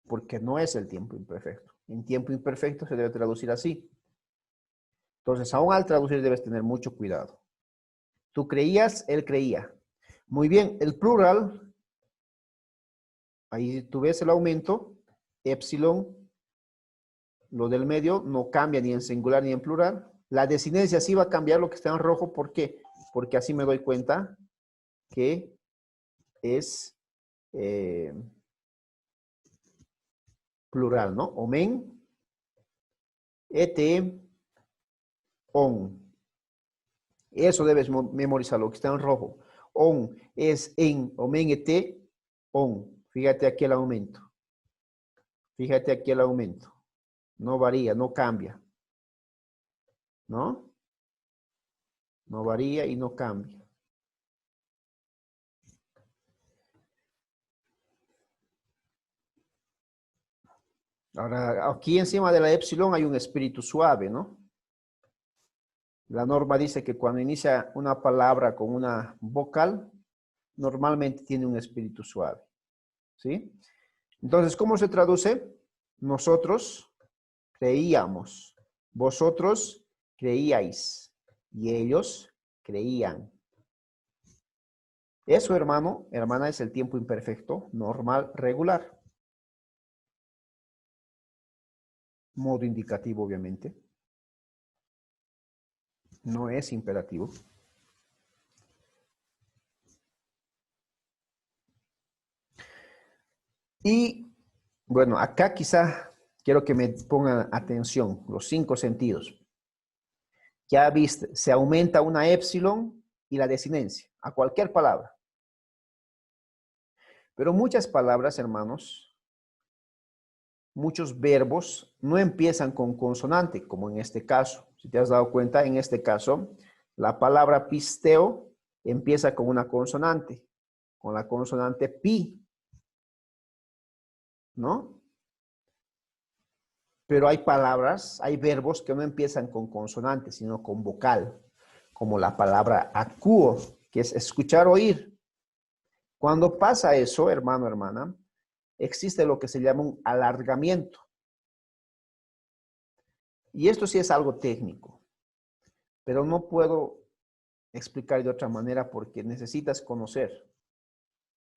Porque no es el tiempo imperfecto. En tiempo imperfecto se debe traducir así. Entonces, aún al traducir debes tener mucho cuidado. Tú creías, él creía. Muy bien, el plural, ahí tú ves el aumento, epsilon, lo del medio no cambia ni en singular ni en plural. La desinencia sí va a cambiar lo que está en rojo. ¿Por qué? Porque así me doy cuenta que es plural, ¿no? Omen, et, on. Eso debes memorizar, lo que está en rojo. On es en, omen, et, on. Fíjate aquí el aumento. Fíjate aquí el aumento. No varía, no cambia. ¿No? No varía y no cambia. Ahora, aquí encima de la epsilon hay un espíritu suave, ¿no? La norma dice que cuando inicia una palabra con una vocal, normalmente tiene un espíritu suave. ¿Sí? Entonces, ¿cómo se traduce? Nosotros creíamos, vosotros creíais y ellos creían. Eso, hermano, hermana, es el tiempo imperfecto, normal, regular. Modo indicativo, obviamente. No es imperativo. Y, bueno, acá quizá quiero que me pongan atención, los 5 sentidos. Ya viste, se aumenta una epsilon y la desinencia, a cualquier palabra. Pero muchas palabras, hermanos, muchos verbos no empiezan con consonante, como en este caso. Si te has dado cuenta, en este caso, la palabra pisteo empieza con una consonante, con la consonante pi, ¿no? Pero hay palabras, hay verbos que no empiezan con consonante, sino con vocal, como la palabra acuo, que es escuchar, oír. Cuando pasa eso, hermano, hermana, existe lo que se llama un alargamiento. Y esto sí es algo técnico, pero no puedo explicar de otra manera porque necesitas conocer.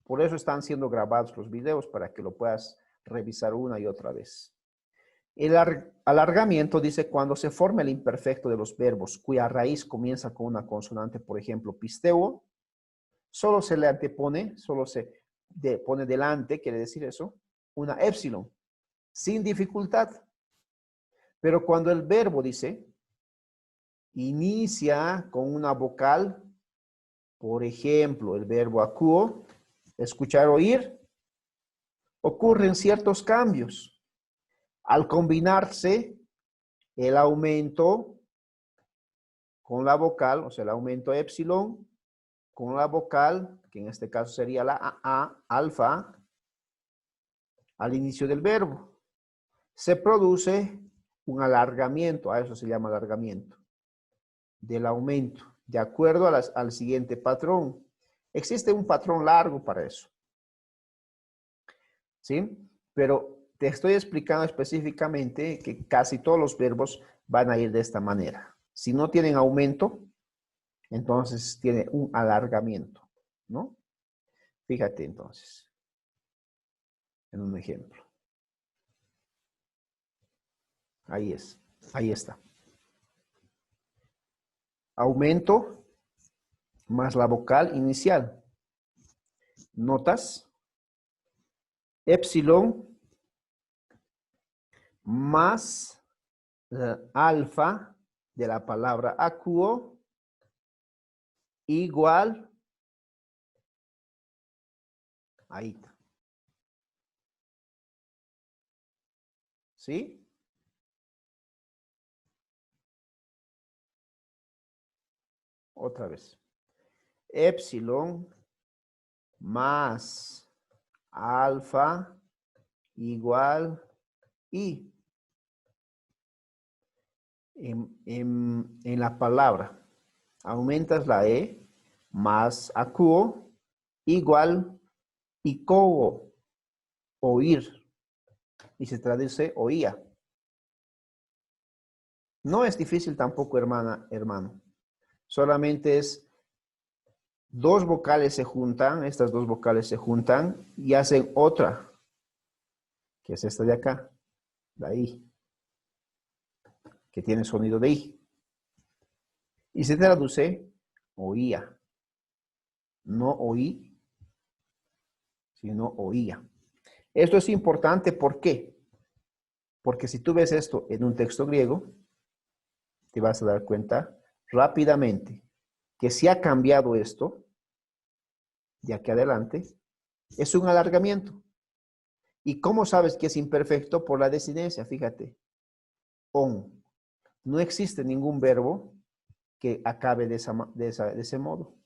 Por eso están siendo grabados los videos para que lo puedas revisar una y otra vez. El alargamiento dice cuando se forma el imperfecto de los verbos cuya raíz comienza con una consonante, por ejemplo, pisteo, solo se le antepone, solo se pone delante, quiere decir eso, una épsilon, sin dificultad. Pero cuando el verbo dice, inicia con una vocal, por ejemplo, el verbo acuo, escuchar, oír, ocurren ciertos cambios. Al combinarse el aumento con la vocal, o sea, el aumento épsilon con la vocal, que en este caso sería la A, alfa, al inicio del verbo. Se produce un alargamiento, a eso se llama alargamiento, del aumento, de acuerdo a al siguiente patrón. Existe un patrón largo para eso, ¿sí? Pero te estoy explicando específicamente que casi todos los verbos van a ir de esta manera. Si no tienen aumento, entonces tiene un alargamiento, ¿no? Fíjate entonces, en un ejemplo. Ahí está. Aumento más la vocal inicial. ¿Notas? Épsilon más alfa de la palabra acuo igual, ahí está. ¿Sí? Otra vez. Épsilon más alfa igual I. En la palabra aumentas la E más acuo igual icoo, oír. Y se traduce oía. No es difícil tampoco, hermano. Solamente es dos vocales se juntan, estas dos vocales se juntan y hacen otra, que es esta de acá, la I, que tiene sonido de I. Y se traduce oía. No oí, sino oía. Esto es importante, ¿por qué? Porque si tú ves esto en un texto griego, te vas a dar cuenta rápidamente que si ha cambiado esto, de aquí adelante, es un alargamiento. ¿Y cómo sabes que es imperfecto? Por la desinencia, fíjate. On. No existe ningún verbo que acabe de ese modo.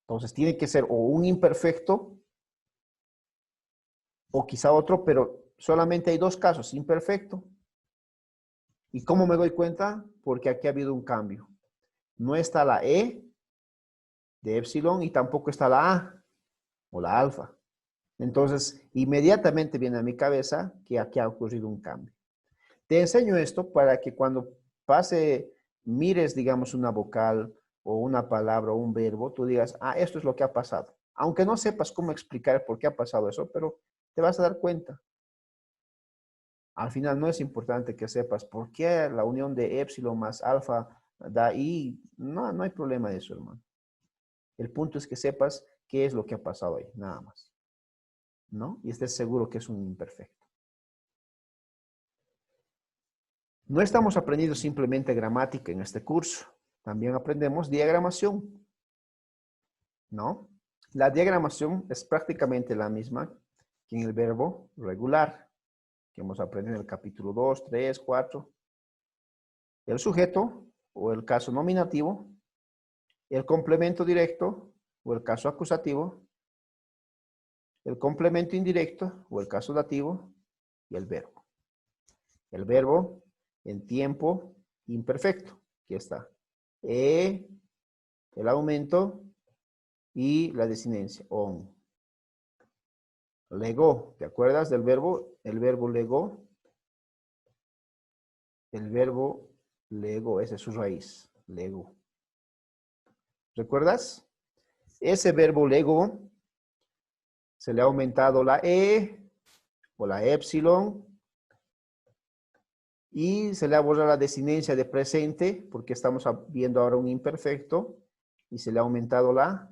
Entonces tiene que ser o un imperfecto o quizá otro, pero solamente hay dos casos, imperfecto. ¿Y cómo me doy cuenta? Porque aquí ha habido un cambio. No está la E de epsilon y tampoco está la A o la alfa. Entonces, inmediatamente viene a mi cabeza que aquí ha ocurrido un cambio. Te enseño esto para que cuando mires, digamos, una vocal o una palabra o un verbo, tú digas, ah, esto es lo que ha pasado. Aunque no sepas cómo explicar por qué ha pasado eso, pero te vas a dar cuenta. Al final no es importante que sepas por qué la unión de epsilon más alfa da i. No, no hay problema de eso, hermano. El punto es que sepas qué es lo que ha pasado ahí, nada más. ¿No? Y estés seguro que es un imperfecto. No estamos aprendiendo simplemente gramática en este curso. También aprendemos diagramación. ¿No? La diagramación es prácticamente la misma que en el verbo regular, que hemos aprendido en el capítulo 2, 3, 4. El sujeto o el caso nominativo, el complemento directo o el caso acusativo, el complemento indirecto o el caso dativo y el verbo. El verbo en tiempo imperfecto, aquí está. El aumento y la desinencia, on. Legó, ¿te acuerdas del verbo? El verbo legó. El verbo legó, esa es su raíz, legó. ¿Recuerdas? Ese verbo legó, se le ha aumentado la E o la épsilon y se le ha borrado la desinencia de presente porque estamos viendo ahora un imperfecto y se le ha aumentado la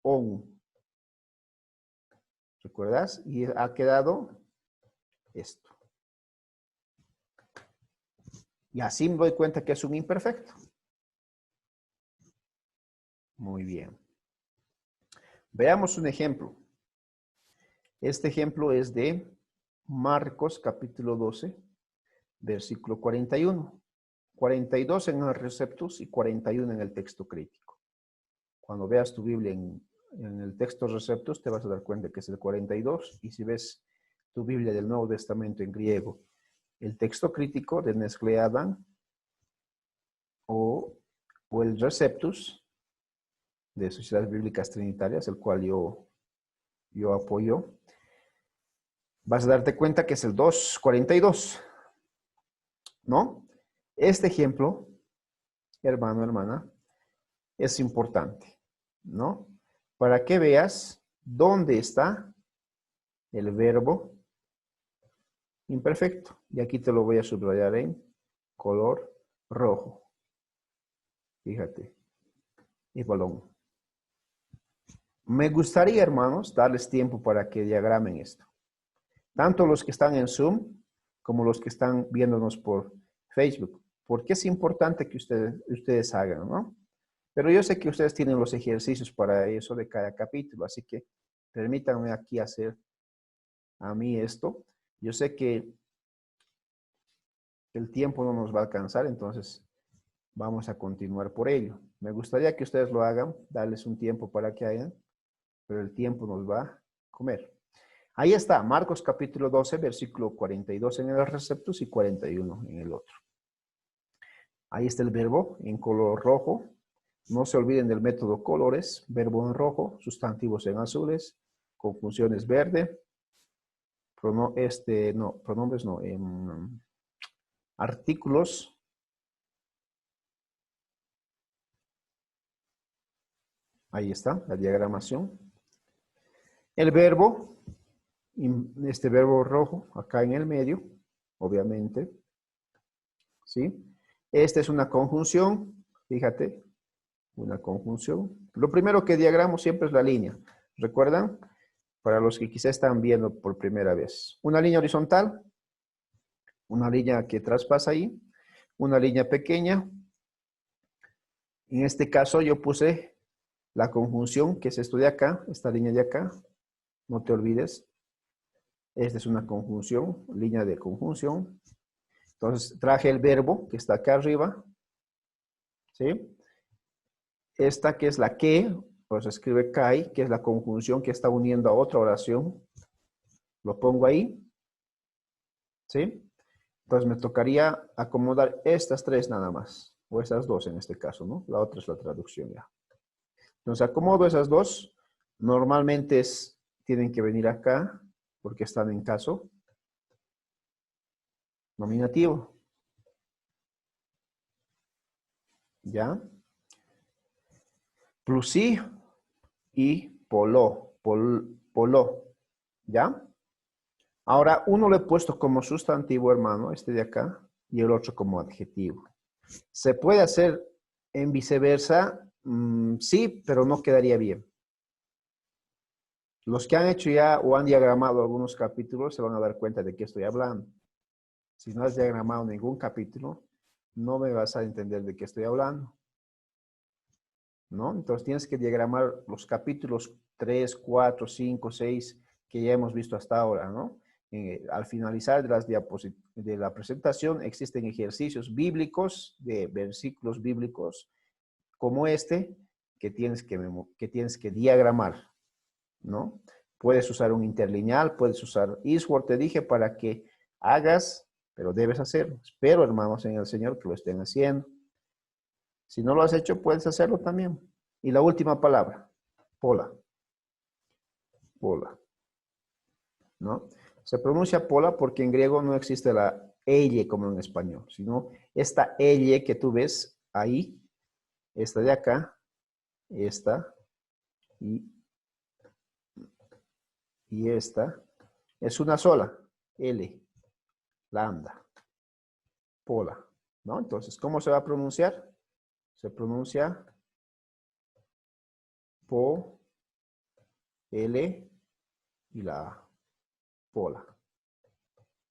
on. ¿Recuerdas? Y ha quedado esto. Y así me doy cuenta que es un imperfecto. Muy bien. Veamos un ejemplo. Este ejemplo es de Marcos capítulo 12, versículo 41. 42 en el Receptus y 41 en el texto crítico. Cuando veas tu Biblia en el texto Receptus, te vas a dar cuenta que es el 42. Y si ves tu Biblia del Nuevo Testamento en griego, el texto crítico de Nestle Adan o el Receptus de Sociedades Bíblicas Trinitarias, el cual yo apoyo, vas a darte cuenta que es el 2:42, ¿no? Este ejemplo, hermano, hermana, es importante, ¿no? Para que veas dónde está el verbo imperfecto. Y aquí te lo voy a subrayar en color rojo. Fíjate. Y balón. Me gustaría, hermanos, darles tiempo para que diagramen esto. Tanto los que están en Zoom como los que están viéndonos por Facebook. Porque es importante que ustedes hagan, ¿no? Pero yo sé que ustedes tienen los ejercicios para eso de cada capítulo, así que permítanme aquí hacer a mí esto. Yo sé que el tiempo no nos va a alcanzar, entonces vamos a continuar por ello. Me gustaría que ustedes lo hagan, darles un tiempo para que hagan, pero el tiempo nos va a comer. Ahí está, Marcos capítulo 12, versículo 42 en el Receptus y 41 en el otro. Ahí está el verbo en color rojo. No se olviden del método colores, verbo en rojo, sustantivos en azules, conjunciones verde, pronombres no, artículos. Ahí está, la diagramación. El verbo, este verbo rojo, acá en el medio, obviamente. ¿Sí? Esta es una conjunción, fíjate, una conjunción. Lo primero que diagramo siempre es la línea. ¿Recuerdan? Para los que quizá están viendo por primera vez. Una línea horizontal, una línea que traspasa ahí, una línea pequeña. En este caso yo puse la conjunción, que es esto de acá, esta línea de acá. No te olvides. Esta es una conjunción, línea de conjunción. Entonces traje el verbo que está acá arriba. ¿Sí? Esta que es la que, pues se escribe kai, que es la conjunción que está uniendo a otra oración. Lo pongo ahí. ¿Sí? Entonces me tocaría acomodar estas tres nada más. O estas dos en este caso, ¿no? La otra es la traducción ya. Entonces acomodo esas dos. Normalmente tienen que venir acá porque están en caso nominativo. ¿Ya? Plusí y polo. ¿Ya? Ahora, uno lo he puesto como sustantivo, hermano, este de acá, y el otro como adjetivo. ¿Se puede hacer en viceversa? Sí, pero no quedaría bien. Los que han hecho ya o han diagramado algunos capítulos se van a dar cuenta de qué estoy hablando. Si no has diagramado ningún capítulo, no me vas a entender de qué estoy hablando. ¿No? Entonces tienes que diagramar los capítulos 3, 4, 5, 6 que ya hemos visto hasta ahora, ¿no? Al finalizar de la presentación existen ejercicios bíblicos, de versículos bíblicos como este, que tienes que diagramar, ¿no? Puedes usar un interlineal, puedes usar Eastword, te dije, para que hagas, pero debes hacerlo. Espero, hermanos, en el Señor, que lo estén haciendo. Si no lo has hecho, puedes hacerlo también. Y la última palabra, pola. Pola, ¿no? Se pronuncia pola porque en griego no existe la elle como en español, sino esta elle que tú ves ahí, esta de acá, esta y esta, es una sola, L, lambda, pola, ¿no? Entonces, ¿cómo se va a pronunciar? Se pronuncia po, L y la A, pola.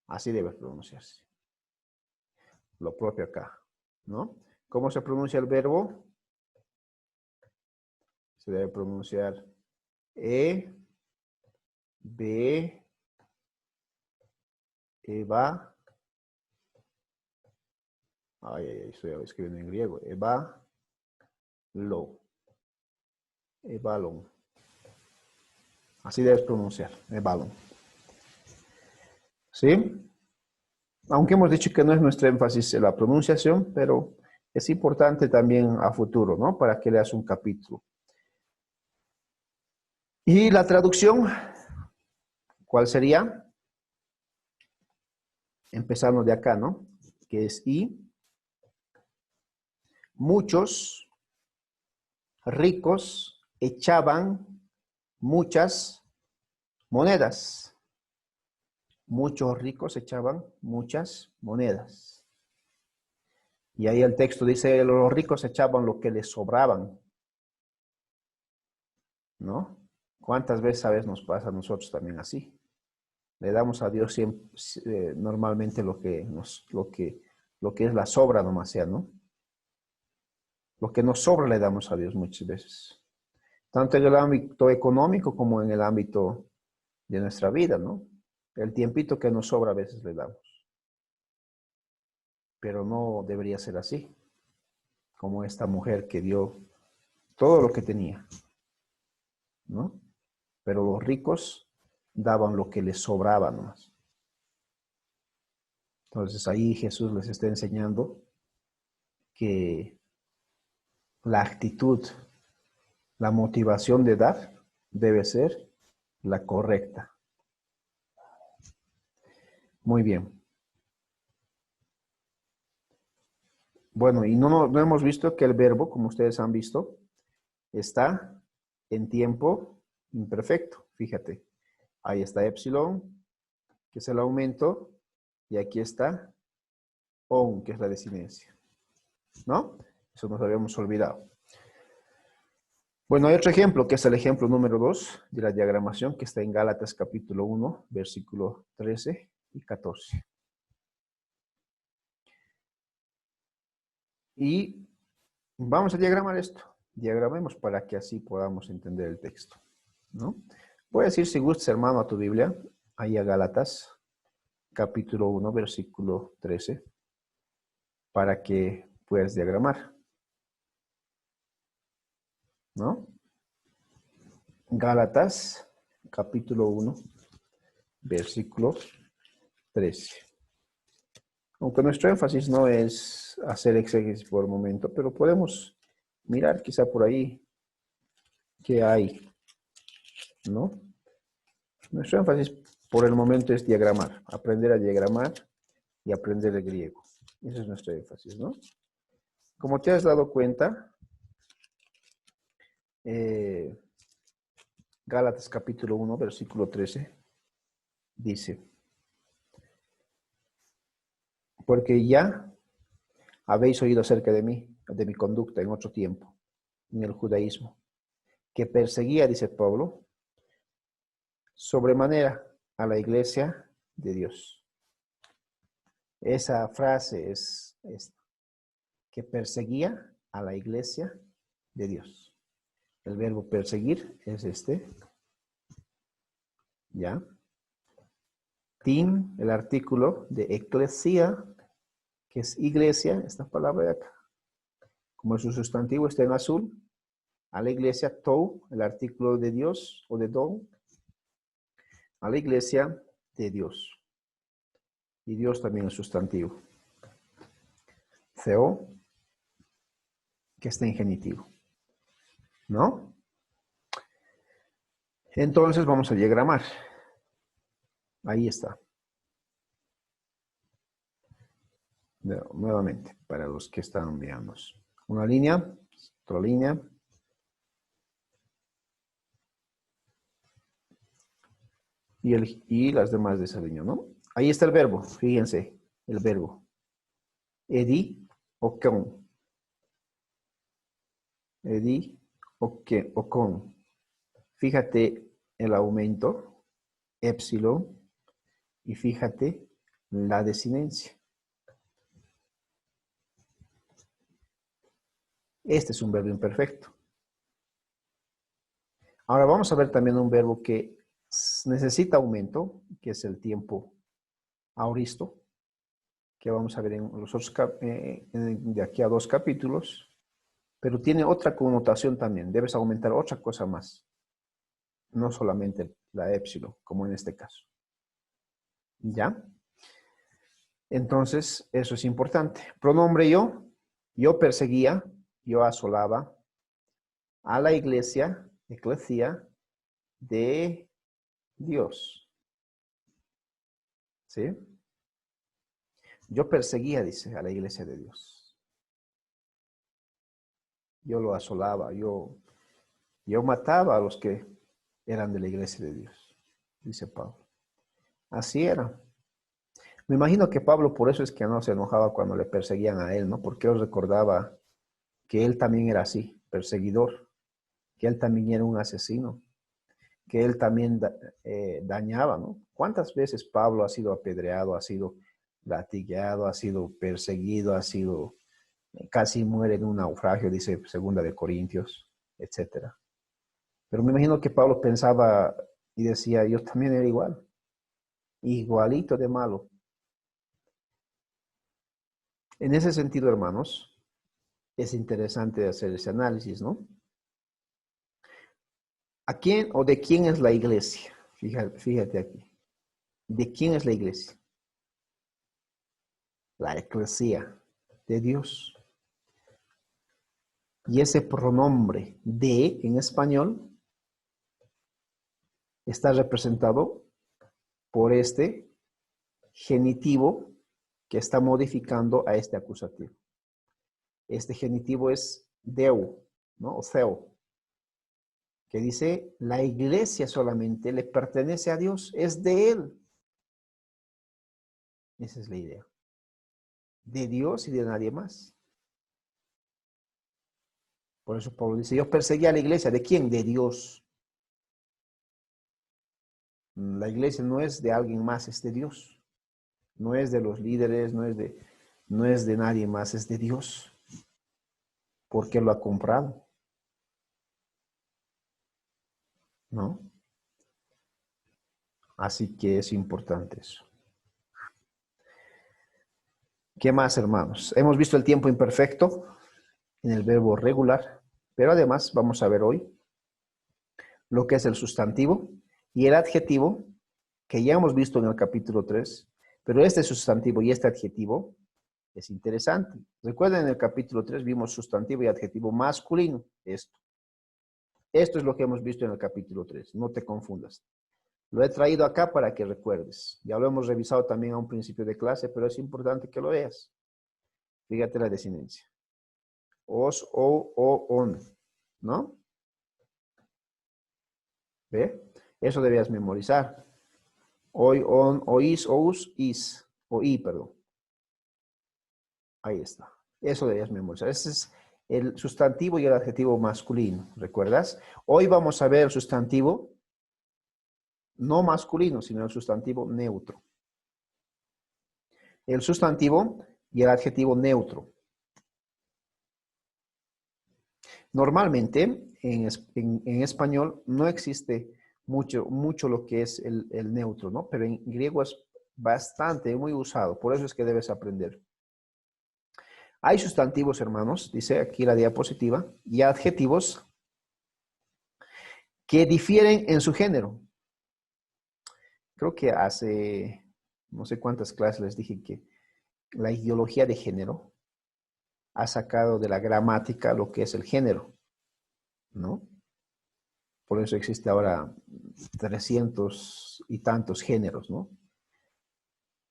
Así debe pronunciarse. Lo propio acá, ¿no? ¿Cómo se pronuncia el verbo? Se debe pronunciar E, B, Eva, Estoy escribiendo en griego. Ebalon. Así debes pronunciar, ebalon. ¿Sí? Aunque hemos dicho que no es nuestro énfasis en la pronunciación, pero es importante también a futuro, ¿no? Para que leas un capítulo. Y la traducción, ¿cuál sería? Empezando de acá, ¿no? Que es y muchos ricos echaban muchas monedas. Muchos ricos echaban muchas monedas. Y ahí el texto dice, los ricos echaban lo que les sobraban, ¿no? ¿Cuántas veces nos pasa a nosotros también así? Le damos a Dios siempre, normalmente lo que es la sobra nomás sea, ¿no? Lo que nos sobra le damos a Dios muchas veces. Tanto en el ámbito económico como en el ámbito de nuestra vida, ¿no? El tiempito que nos sobra a veces le damos. Pero no debería ser así. Como esta mujer que dio todo lo que tenía, ¿no? Pero los ricos daban lo que les sobraba nomás. Entonces ahí Jesús les está enseñando que la actitud, la motivación de dar debe ser la correcta. Muy bien. Bueno, y no hemos visto que el verbo, como ustedes han visto, está en tiempo imperfecto. Fíjate, ahí está epsilon, que es el aumento, y aquí está on, que es la desinencia. ¿No? Eso nos habíamos olvidado. Bueno, hay otro ejemplo, que es el ejemplo número 2 de la diagramación, que está en Gálatas capítulo 1, versículo 13 y 14. Y vamos a diagramar esto. Diagramemos para que así podamos entender el texto, ¿no? Puedes ir, si gustas, hermano, a tu Biblia, ahí a Gálatas capítulo 1, versículo 13, para que puedas diagramar, ¿no? Gálatas capítulo 1, versículo 13. Aunque nuestro énfasis no es hacer exégesis por el momento, pero podemos mirar quizá por ahí qué hay, ¿no? Nuestro énfasis por el momento es diagramar, aprender a diagramar y aprender el griego. Ese es nuestro énfasis, ¿no? Como te has dado cuenta, Gálatas capítulo 1, versículo 13, dice, porque ya habéis oído acerca de mí, de mi conducta en otro tiempo, en el judaísmo, que perseguía, dice Pablo, sobremanera a la iglesia de Dios. Esa frase es esta, que perseguía a la iglesia de Dios. El verbo perseguir es este, ¿ya? Tin, el artículo de eclesia, que es iglesia, esta palabra de acá. Como su sustantivo está en azul, a la iglesia, tou, el artículo de Dios o de don, a la iglesia de Dios. Y Dios también es sustantivo. Theo, que está en genitivo, ¿no? Entonces vamos a diagramar. Ahí está. Nuevamente, para los que están mirando. Una línea, otra línea. Y las demás de esa línea, ¿no? Ahí está el verbo, fíjense, el verbo. Edi o con. Edi o con. Fíjate el aumento, epsilon, y fíjate la desinencia. Este es un verbo imperfecto. Ahora vamos a ver también un verbo que necesita aumento, que es el tiempo auristo, que vamos a ver en los otros, de aquí a 2 capítulos, pero tiene otra connotación también. Debes aumentar otra cosa más, no solamente la épsilon, como en este caso. ¿Ya? Entonces, eso es importante. Pronombre yo perseguía, yo asolaba a la iglesia, eclesia de Dios. ¿Sí? Yo perseguía, dice, a la iglesia de Dios. Yo lo asolaba, yo mataba a los que eran de la iglesia de Dios, dice Pablo. Así era. Me imagino que Pablo por eso es que no se enojaba cuando le perseguían a él, ¿no? Porque él recordaba que él también era así, perseguidor, que él también era un asesino, que él también dañaba, ¿no? ¿Cuántas veces Pablo ha sido apedreado, ha sido latigado, ha sido perseguido, ha sido, casi muere en un naufragio, dice 2 Corintios, etcétera? Pero me imagino que Pablo pensaba y decía, yo también era igual, igualito de malo. En ese sentido, hermanos, es interesante hacer ese análisis, ¿no? ¿A quién o de quién es la iglesia? Fíjate aquí. ¿De quién es la iglesia? La eclesia de Dios. Y ese pronombre de en español está representado por este genitivo que está modificando a este acusativo. Este genitivo es deu, ¿no? O theo, que dice, la iglesia solamente le pertenece a Dios, es de Él. Esa es la idea. De Dios y de nadie más. Por eso Pablo dice, yo perseguí a la iglesia. ¿De quién? De Dios. La iglesia no es de alguien más, es de Dios. No es de los líderes, no es de nadie más, es de Dios. Porque lo ha comprado. ¿No? Así que es importante eso. ¿Qué más, hermanos? Hemos visto el tiempo imperfecto en el verbo regular, pero además vamos a ver hoy lo que es el sustantivo y el adjetivo, que ya hemos visto en el capítulo 3, pero este sustantivo y este adjetivo es interesante. Recuerden, en el capítulo 3 vimos sustantivo y adjetivo masculino. Esto es lo que hemos visto en el capítulo 3, no te confundas. Lo he traído acá para que recuerdes. Ya lo hemos revisado también a un principio de clase, pero es importante que lo veas. Fíjate la desinencia. Os, o, on, ¿no? ¿Ve? Eso debías memorizar. Hoy, on, oís, ous, is. Oí, perdón. Ahí está. Eso debías memorizar. Ese es el sustantivo y el adjetivo masculino. ¿Recuerdas? Hoy vamos a ver el sustantivo no masculino, sino el sustantivo neutro. El sustantivo y el adjetivo neutro. Normalmente, en español no existe mucho lo que es el neutro, ¿no? Pero en griego es bastante, muy usado. Por eso es que debes aprender. Hay sustantivos, hermanos, dice aquí la diapositiva, y adjetivos que difieren en su género. Creo que hace no sé cuántas clases les dije que la ideología de género ha sacado de la gramática lo que es el género, ¿no? Por eso existe ahora 300 y tantos géneros, ¿no?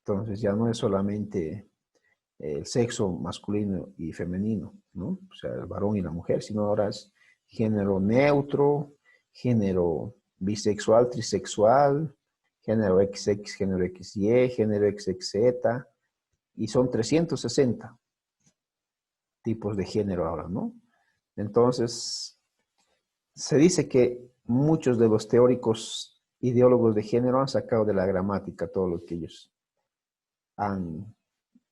Entonces ya no es solamente el sexo masculino y femenino, ¿no? O sea, el varón y la mujer, sino ahora es género neutro, género bisexual, trisexual, género XX, género XY, género XXZ, y son 360 tipos de género ahora, ¿no? Entonces, se dice que muchos de los teóricos ideólogos de género han sacado de la gramática todo lo que ellos han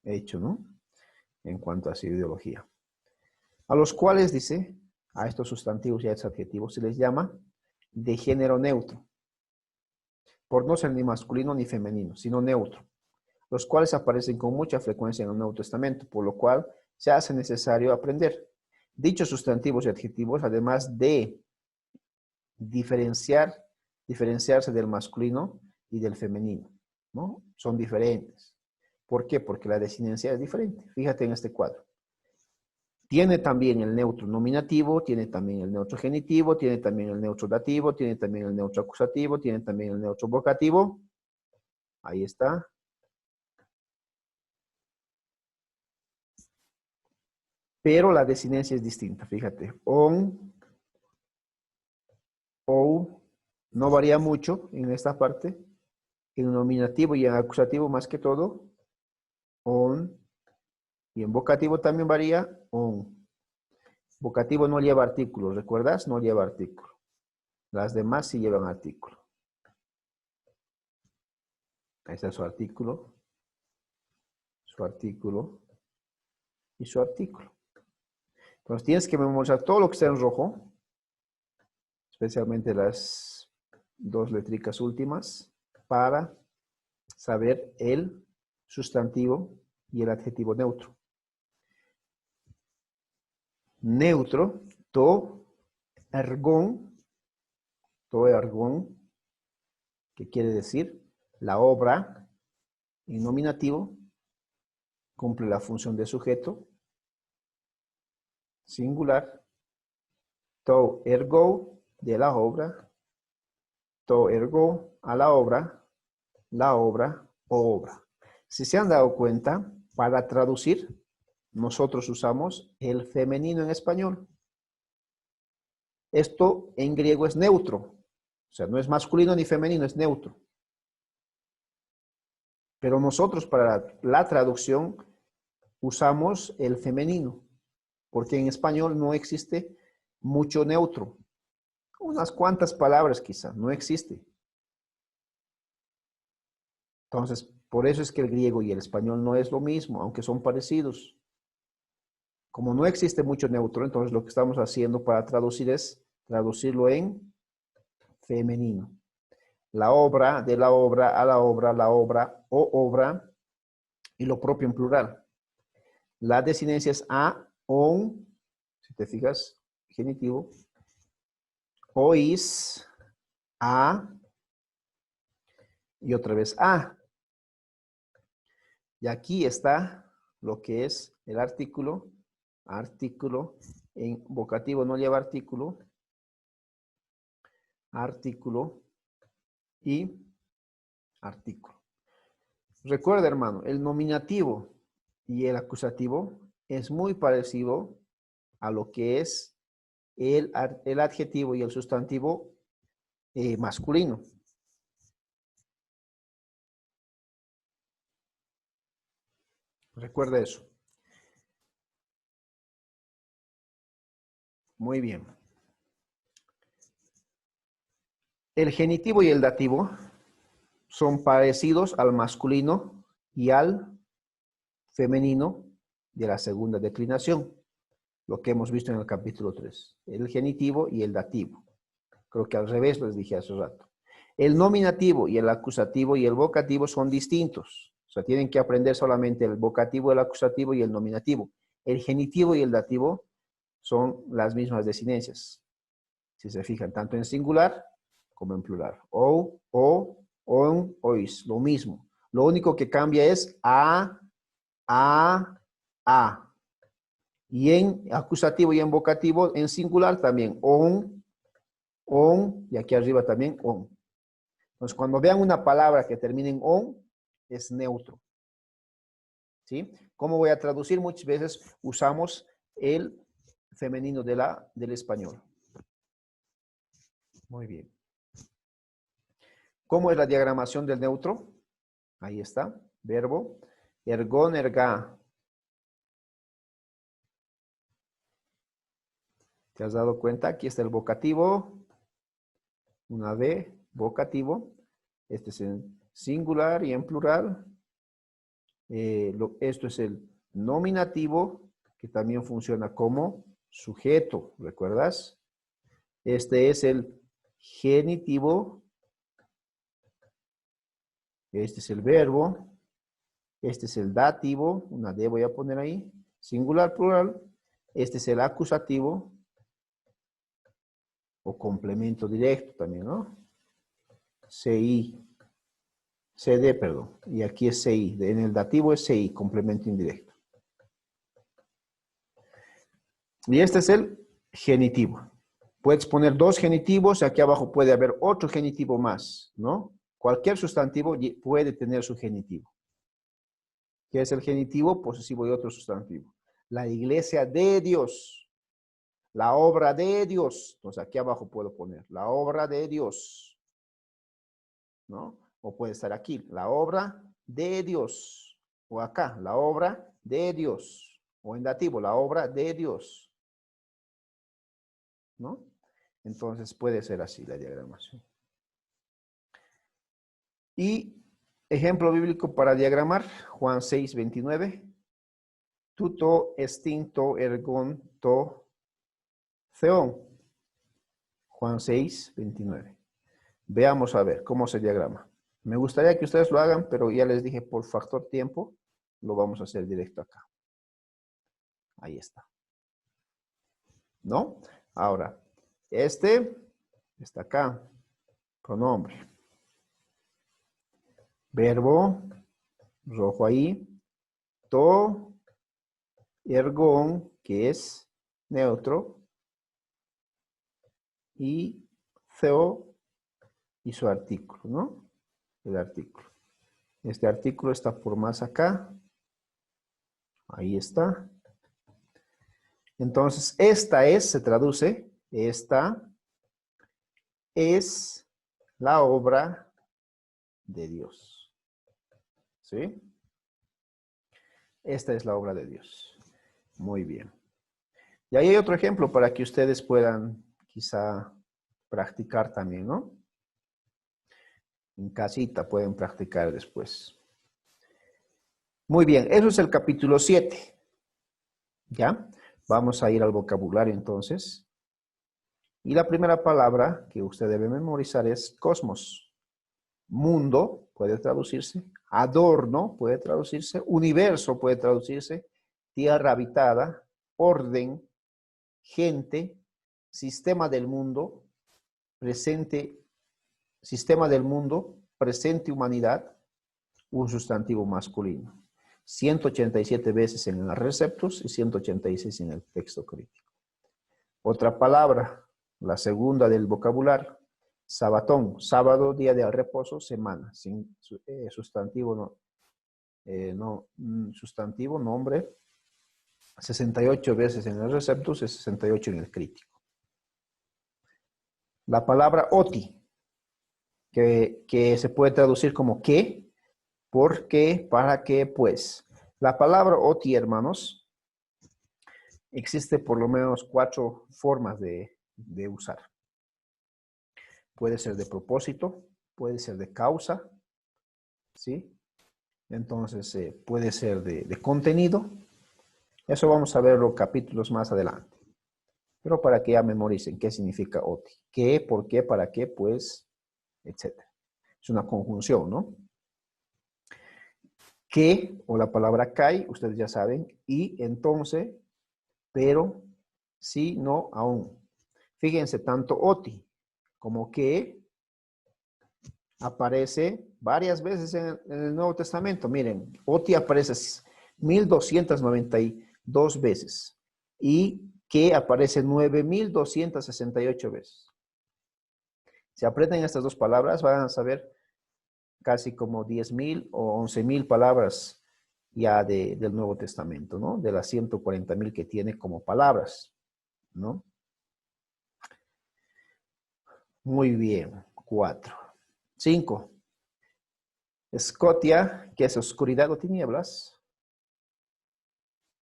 hecho, ¿no? En cuanto a su ideología. A los cuales, dice, a estos sustantivos y a estos adjetivos se les llama de género neutro, por no ser ni masculino ni femenino, sino neutro. los cuales aparecen con mucha frecuencia en el Nuevo Testamento, por lo cual se hace necesario aprender. Dichos sustantivos y adjetivos, además de diferenciarse del masculino y del femenino, ¿no? Son diferentes. ¿Por qué? Porque la desinencia es diferente. Fíjate en este cuadro. Tiene también el neutro nominativo, tiene también el neutro genitivo, tiene también el neutro dativo, tiene también el neutro acusativo, tiene también el neutro vocativo. Ahí está. Pero la desinencia es distinta, fíjate. On, o, no varía mucho en esta parte. En nominativo y en acusativo más que todo. On. Y en vocativo también varía. On. Vocativo no lleva artículo, ¿recuerdas? No lleva artículo. Las demás sí llevan artículo. Ahí está su artículo y su artículo. Entonces tienes que memorizar todo lo que está en rojo, especialmente las dos letricas últimas, para saber el sustantivo y el adjetivo neutro. Neutro, to ergon, que quiere decir la obra en nominativo, cumple la función de sujeto, singular, to ergo, de la obra, to ergo, a la obra, o obra. Si se han dado cuenta, para traducir, nosotros usamos el femenino en español. Esto en griego es neutro, o sea, no es masculino ni femenino, es neutro. Pero nosotros para la traducción usamos el femenino, porque en español no existe mucho neutro. Unas cuantas palabras quizá, no existe. Entonces, por eso es que el griego y el español no es lo mismo, aunque son parecidos. Como no existe mucho neutro, entonces lo que estamos haciendo para traducir es traducirlo en femenino. La obra, de la obra, a la obra, o obra, y lo propio en plural. La desinencia es a, on, si te fijas, genitivo, oís, a, y otra vez a. Y aquí está lo que es el artículo, en vocativo no lleva artículo y artículo. Recuerda, hermano, el nominativo y el acusativo es muy parecido a lo que es el adjetivo y el sustantivo masculino. Recuerda eso. Muy bien. El genitivo y el dativo son parecidos al masculino y al femenino de la segunda declinación, lo que hemos visto en el capítulo 3. El genitivo y el dativo. Creo que al revés les dije hace rato. El nominativo y el acusativo y el vocativo son distintos. O sea, tienen que aprender solamente el vocativo, el acusativo y el nominativo. El genitivo y el dativo son las mismas desinencias. Si se fijan, tanto en singular como en plural. O, on, ois, lo mismo. Lo único que cambia es a. Y en acusativo y en vocativo, en singular también, on, y aquí arriba también on. Entonces, cuando vean una palabra que termine en on, es neutro. ¿Sí? ¿Cómo voy a traducir? Muchas veces usamos el femenino del español. Muy bien. ¿Cómo es la diagramación del neutro? Ahí está. Verbo. Ergon, erga. ¿Te has dado cuenta? Aquí está el vocativo. Una B, vocativo. Este es en singular y en plural. Esto es el nominativo, que también funciona como sujeto, ¿recuerdas? Este es el genitivo. Este es el verbo. Este es el dativo, una D voy a poner ahí, singular, plural. Este es el acusativo o complemento directo también, ¿no? CI, CD, perdón. Y aquí es CI. En el dativo es CI, complemento indirecto. Y este es el genitivo. Puedes poner dos genitivos, aquí abajo puede haber otro genitivo más, ¿no? Cualquier sustantivo puede tener su genitivo. ¿Qué es el genitivo? Posesivo y otro sustantivo. La iglesia de Dios. La obra de Dios. Entonces aquí abajo puedo poner la obra de Dios, ¿no? O puede estar aquí, la obra de Dios. O acá, la obra de Dios. O en dativo, la obra de Dios, ¿no? Entonces puede ser así la diagramación. Y ejemplo bíblico para diagramar, Juan 6:29. Tuto extinto ergon to theon. Juan 6:29. Veamos a ver cómo se diagrama. Me gustaría que ustedes lo hagan, pero ya les dije por factor tiempo, lo vamos a hacer directo acá. Ahí está. ¿No? Ahora, este está acá. Pronombre. Verbo, rojo ahí. To, ergon, que es neutro. Y theo y su artículo, ¿no? El artículo. Este artículo está por más acá. Ahí está. Entonces, esta es, se traduce, esta es la obra de Dios. ¿Sí? Esta es la obra de Dios. Muy bien. Y ahí hay otro ejemplo para que ustedes puedan quizá practicar también, ¿no? En casita pueden practicar después. Muy bien, eso es el capítulo 7. ¿Ya? Vamos a ir al vocabulario entonces. Y la primera palabra que usted debe memorizar es cosmos. Mundo puede traducirse, adorno puede traducirse, universo puede traducirse, tierra habitada, orden, gente, sistema del mundo, presente, sistema del mundo, presente humanidad, un sustantivo masculino. 187 veces en el receptus y 186 en el texto crítico. Otra palabra, la segunda del vocabulario, sabatón, sábado, día de reposo, semana, sin sustantivo, sustantivo, nombre, 68 veces en el receptus y 68 en el crítico. La palabra oti, que se puede traducir como qué, por qué, para qué, pues. La palabra oti, hermanos, existe por lo menos 4 formas de usar. Puede ser de propósito, puede ser de causa, ¿sí? Entonces, puede ser de contenido. Eso vamos a ver los capítulos más adelante. Pero para que ya memoricen qué significa oti. ¿Qué, por qué, para qué, pues, etcétera? Es una conjunción, ¿no? Que, o la palabra kai, ustedes ya saben, y entonces, pero, sí, no, aún. Fíjense, tanto oti como que aparece varias veces en el Nuevo Testamento. Miren, oti aparece 1292 veces y que aparece 9268 veces. Si aprenden estas dos palabras, van a saber casi como 10,000 o 11,000 palabras ya del Nuevo Testamento, ¿no? De las 140,000 que tiene como palabras, ¿no? Muy bien, 4. 5. Scotia, que es oscuridad o tinieblas.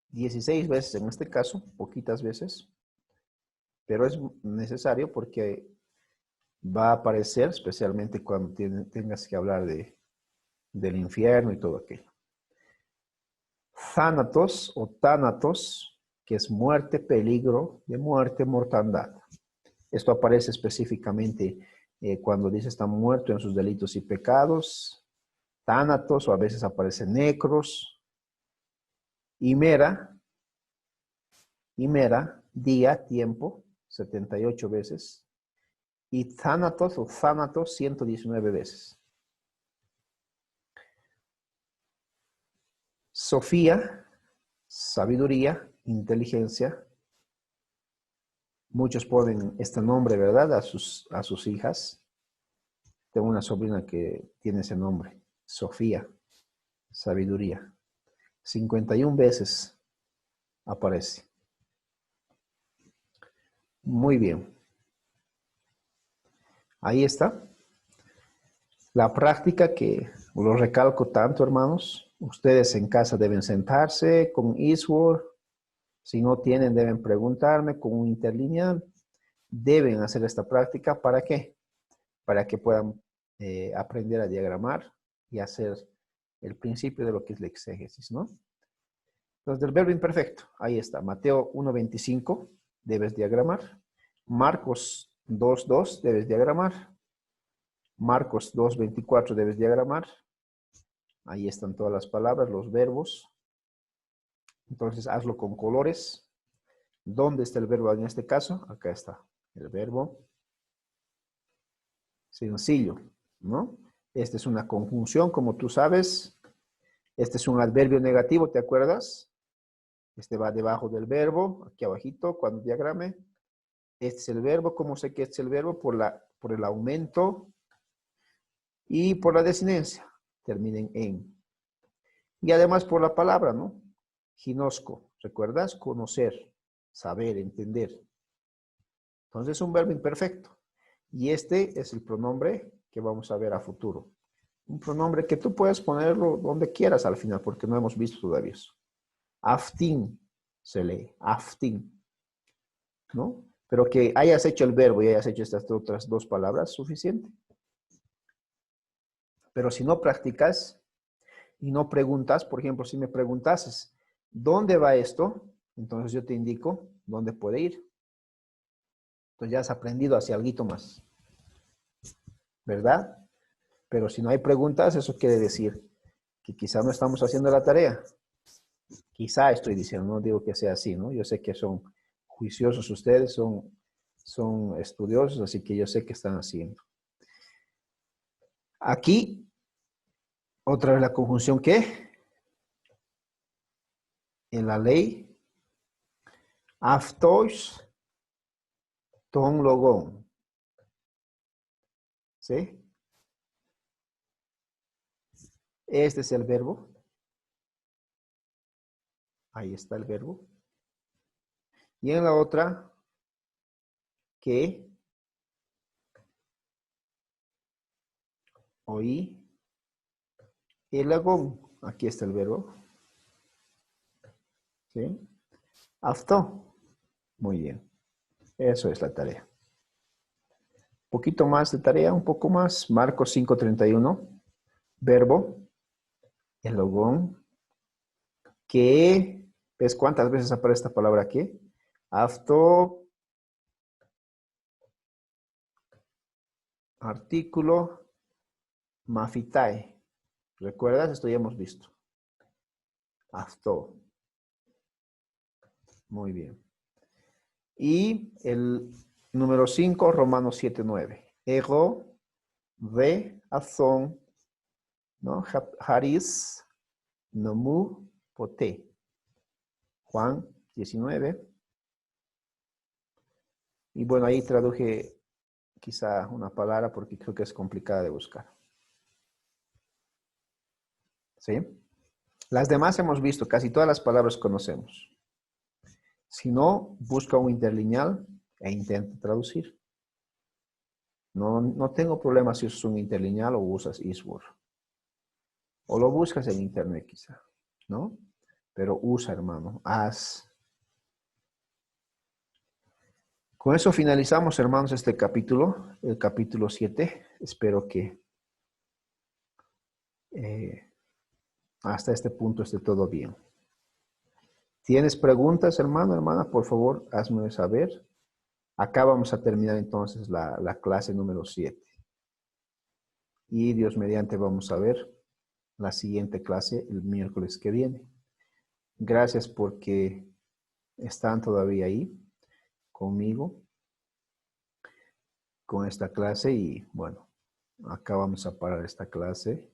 16 veces en este caso, poquitas veces, pero es necesario porque va a aparecer, especialmente cuando tengas que hablar del infierno y todo aquello. Thanatos o Thanatos, que es muerte, peligro de muerte, mortandad. Esto aparece específicamente cuando dice está muerto en sus delitos y pecados. Thanatos, o a veces aparece necros. Himera, día, tiempo, 78 veces. Y thanatos o thanatos, 119 veces. Sofía, sabiduría, inteligencia. Muchos ponen este nombre, ¿verdad? A sus hijas. Tengo una sobrina que tiene ese nombre. Sofía, sabiduría. 51 veces aparece. Muy bien. Ahí está. La práctica que lo recalco tanto, hermanos. Ustedes en casa deben sentarse con Eastword. Si no tienen, deben preguntarme con un interlineal. Deben hacer esta práctica. ¿Para qué? Para que puedan aprender a diagramar y hacer el principio de lo que es la exégesis, ¿no? Entonces, del verbo imperfecto, ahí está. Mateo 1:25, debes diagramar. Marcos 2:2, debes diagramar. Marcos 2:24, debes diagramar. Ahí están todas las palabras, los verbos. Entonces, hazlo con colores. ¿Dónde está el verbo en este caso? Acá está el verbo. Sencillo, ¿no? Esta es una conjunción, como tú sabes. Este es un adverbio negativo, ¿te acuerdas? Este va debajo del verbo, aquí abajito, cuando diagrame. Este es el verbo. ¿Cómo sé que este es el verbo? Por el aumento y por la desinencia. Terminen en. Y además por la palabra, ¿no? Ginosco, ¿recuerdas? Conocer, saber, entender. Entonces es un verbo imperfecto. Y este es el pronombre que vamos a ver a futuro. Un pronombre que tú puedes ponerlo donde quieras al final, porque no hemos visto todavía eso. Aftin se lee, aftin, ¿no? Pero que hayas hecho el verbo y hayas hecho estas otras dos palabras, suficiente. Pero si no practicas y no preguntas, por ejemplo, si me preguntases, ¿dónde va esto? Entonces yo te indico dónde puede ir. Entonces ya has aprendido hacia algo más, ¿verdad? Pero si no hay preguntas, eso quiere decir que quizá no estamos haciendo la tarea. Quizá estoy diciendo, no digo que sea así, ¿no? Yo sé que son juiciosos ustedes, son estudiosos, así que yo sé que están haciendo. Aquí, otra vez la conjunción ¿qué? En la ley, aftois ton logon. ¿Sí? Este es el verbo. Ahí está el verbo. Y en la otra, que, oí, el lagón. Aquí está el verbo. ¿Sí? Afto. Muy bien. Eso es la tarea. Un poquito más de tarea, un poco más. Marcos 5:31. Verbo. El logón. Que. ¿Ves cuántas veces aparece esta palabra aquí? Afto. Artículo. Mafitae. ¿Recuerdas? Esto ya hemos visto. Afto. Muy bien. Y el número 5, Romanos 7:9. Ego, ve, azón, ¿no? Haris, nomu, poté. Juan 19. Y bueno, ahí traduje quizá una palabra porque creo que es complicada de buscar. ¿Sí? Las demás hemos visto, casi todas las palabras conocemos. Si no, busca un interlineal e intenta traducir. No tengo problema si usas un interlineal o usas Eastword. O lo buscas en internet quizá, ¿no? Pero usa, hermano, haz. Con eso finalizamos, hermanos, este capítulo, el capítulo 7. Espero que hasta este punto esté todo bien. ¿Tienes preguntas, hermano, hermana? Por favor, hazme saber. Acá vamos a terminar entonces la clase número 7. Y Dios mediante vamos a ver la siguiente clase el miércoles que viene. Gracias porque están todavía ahí conmigo con esta clase y bueno, acá vamos a parar esta clase.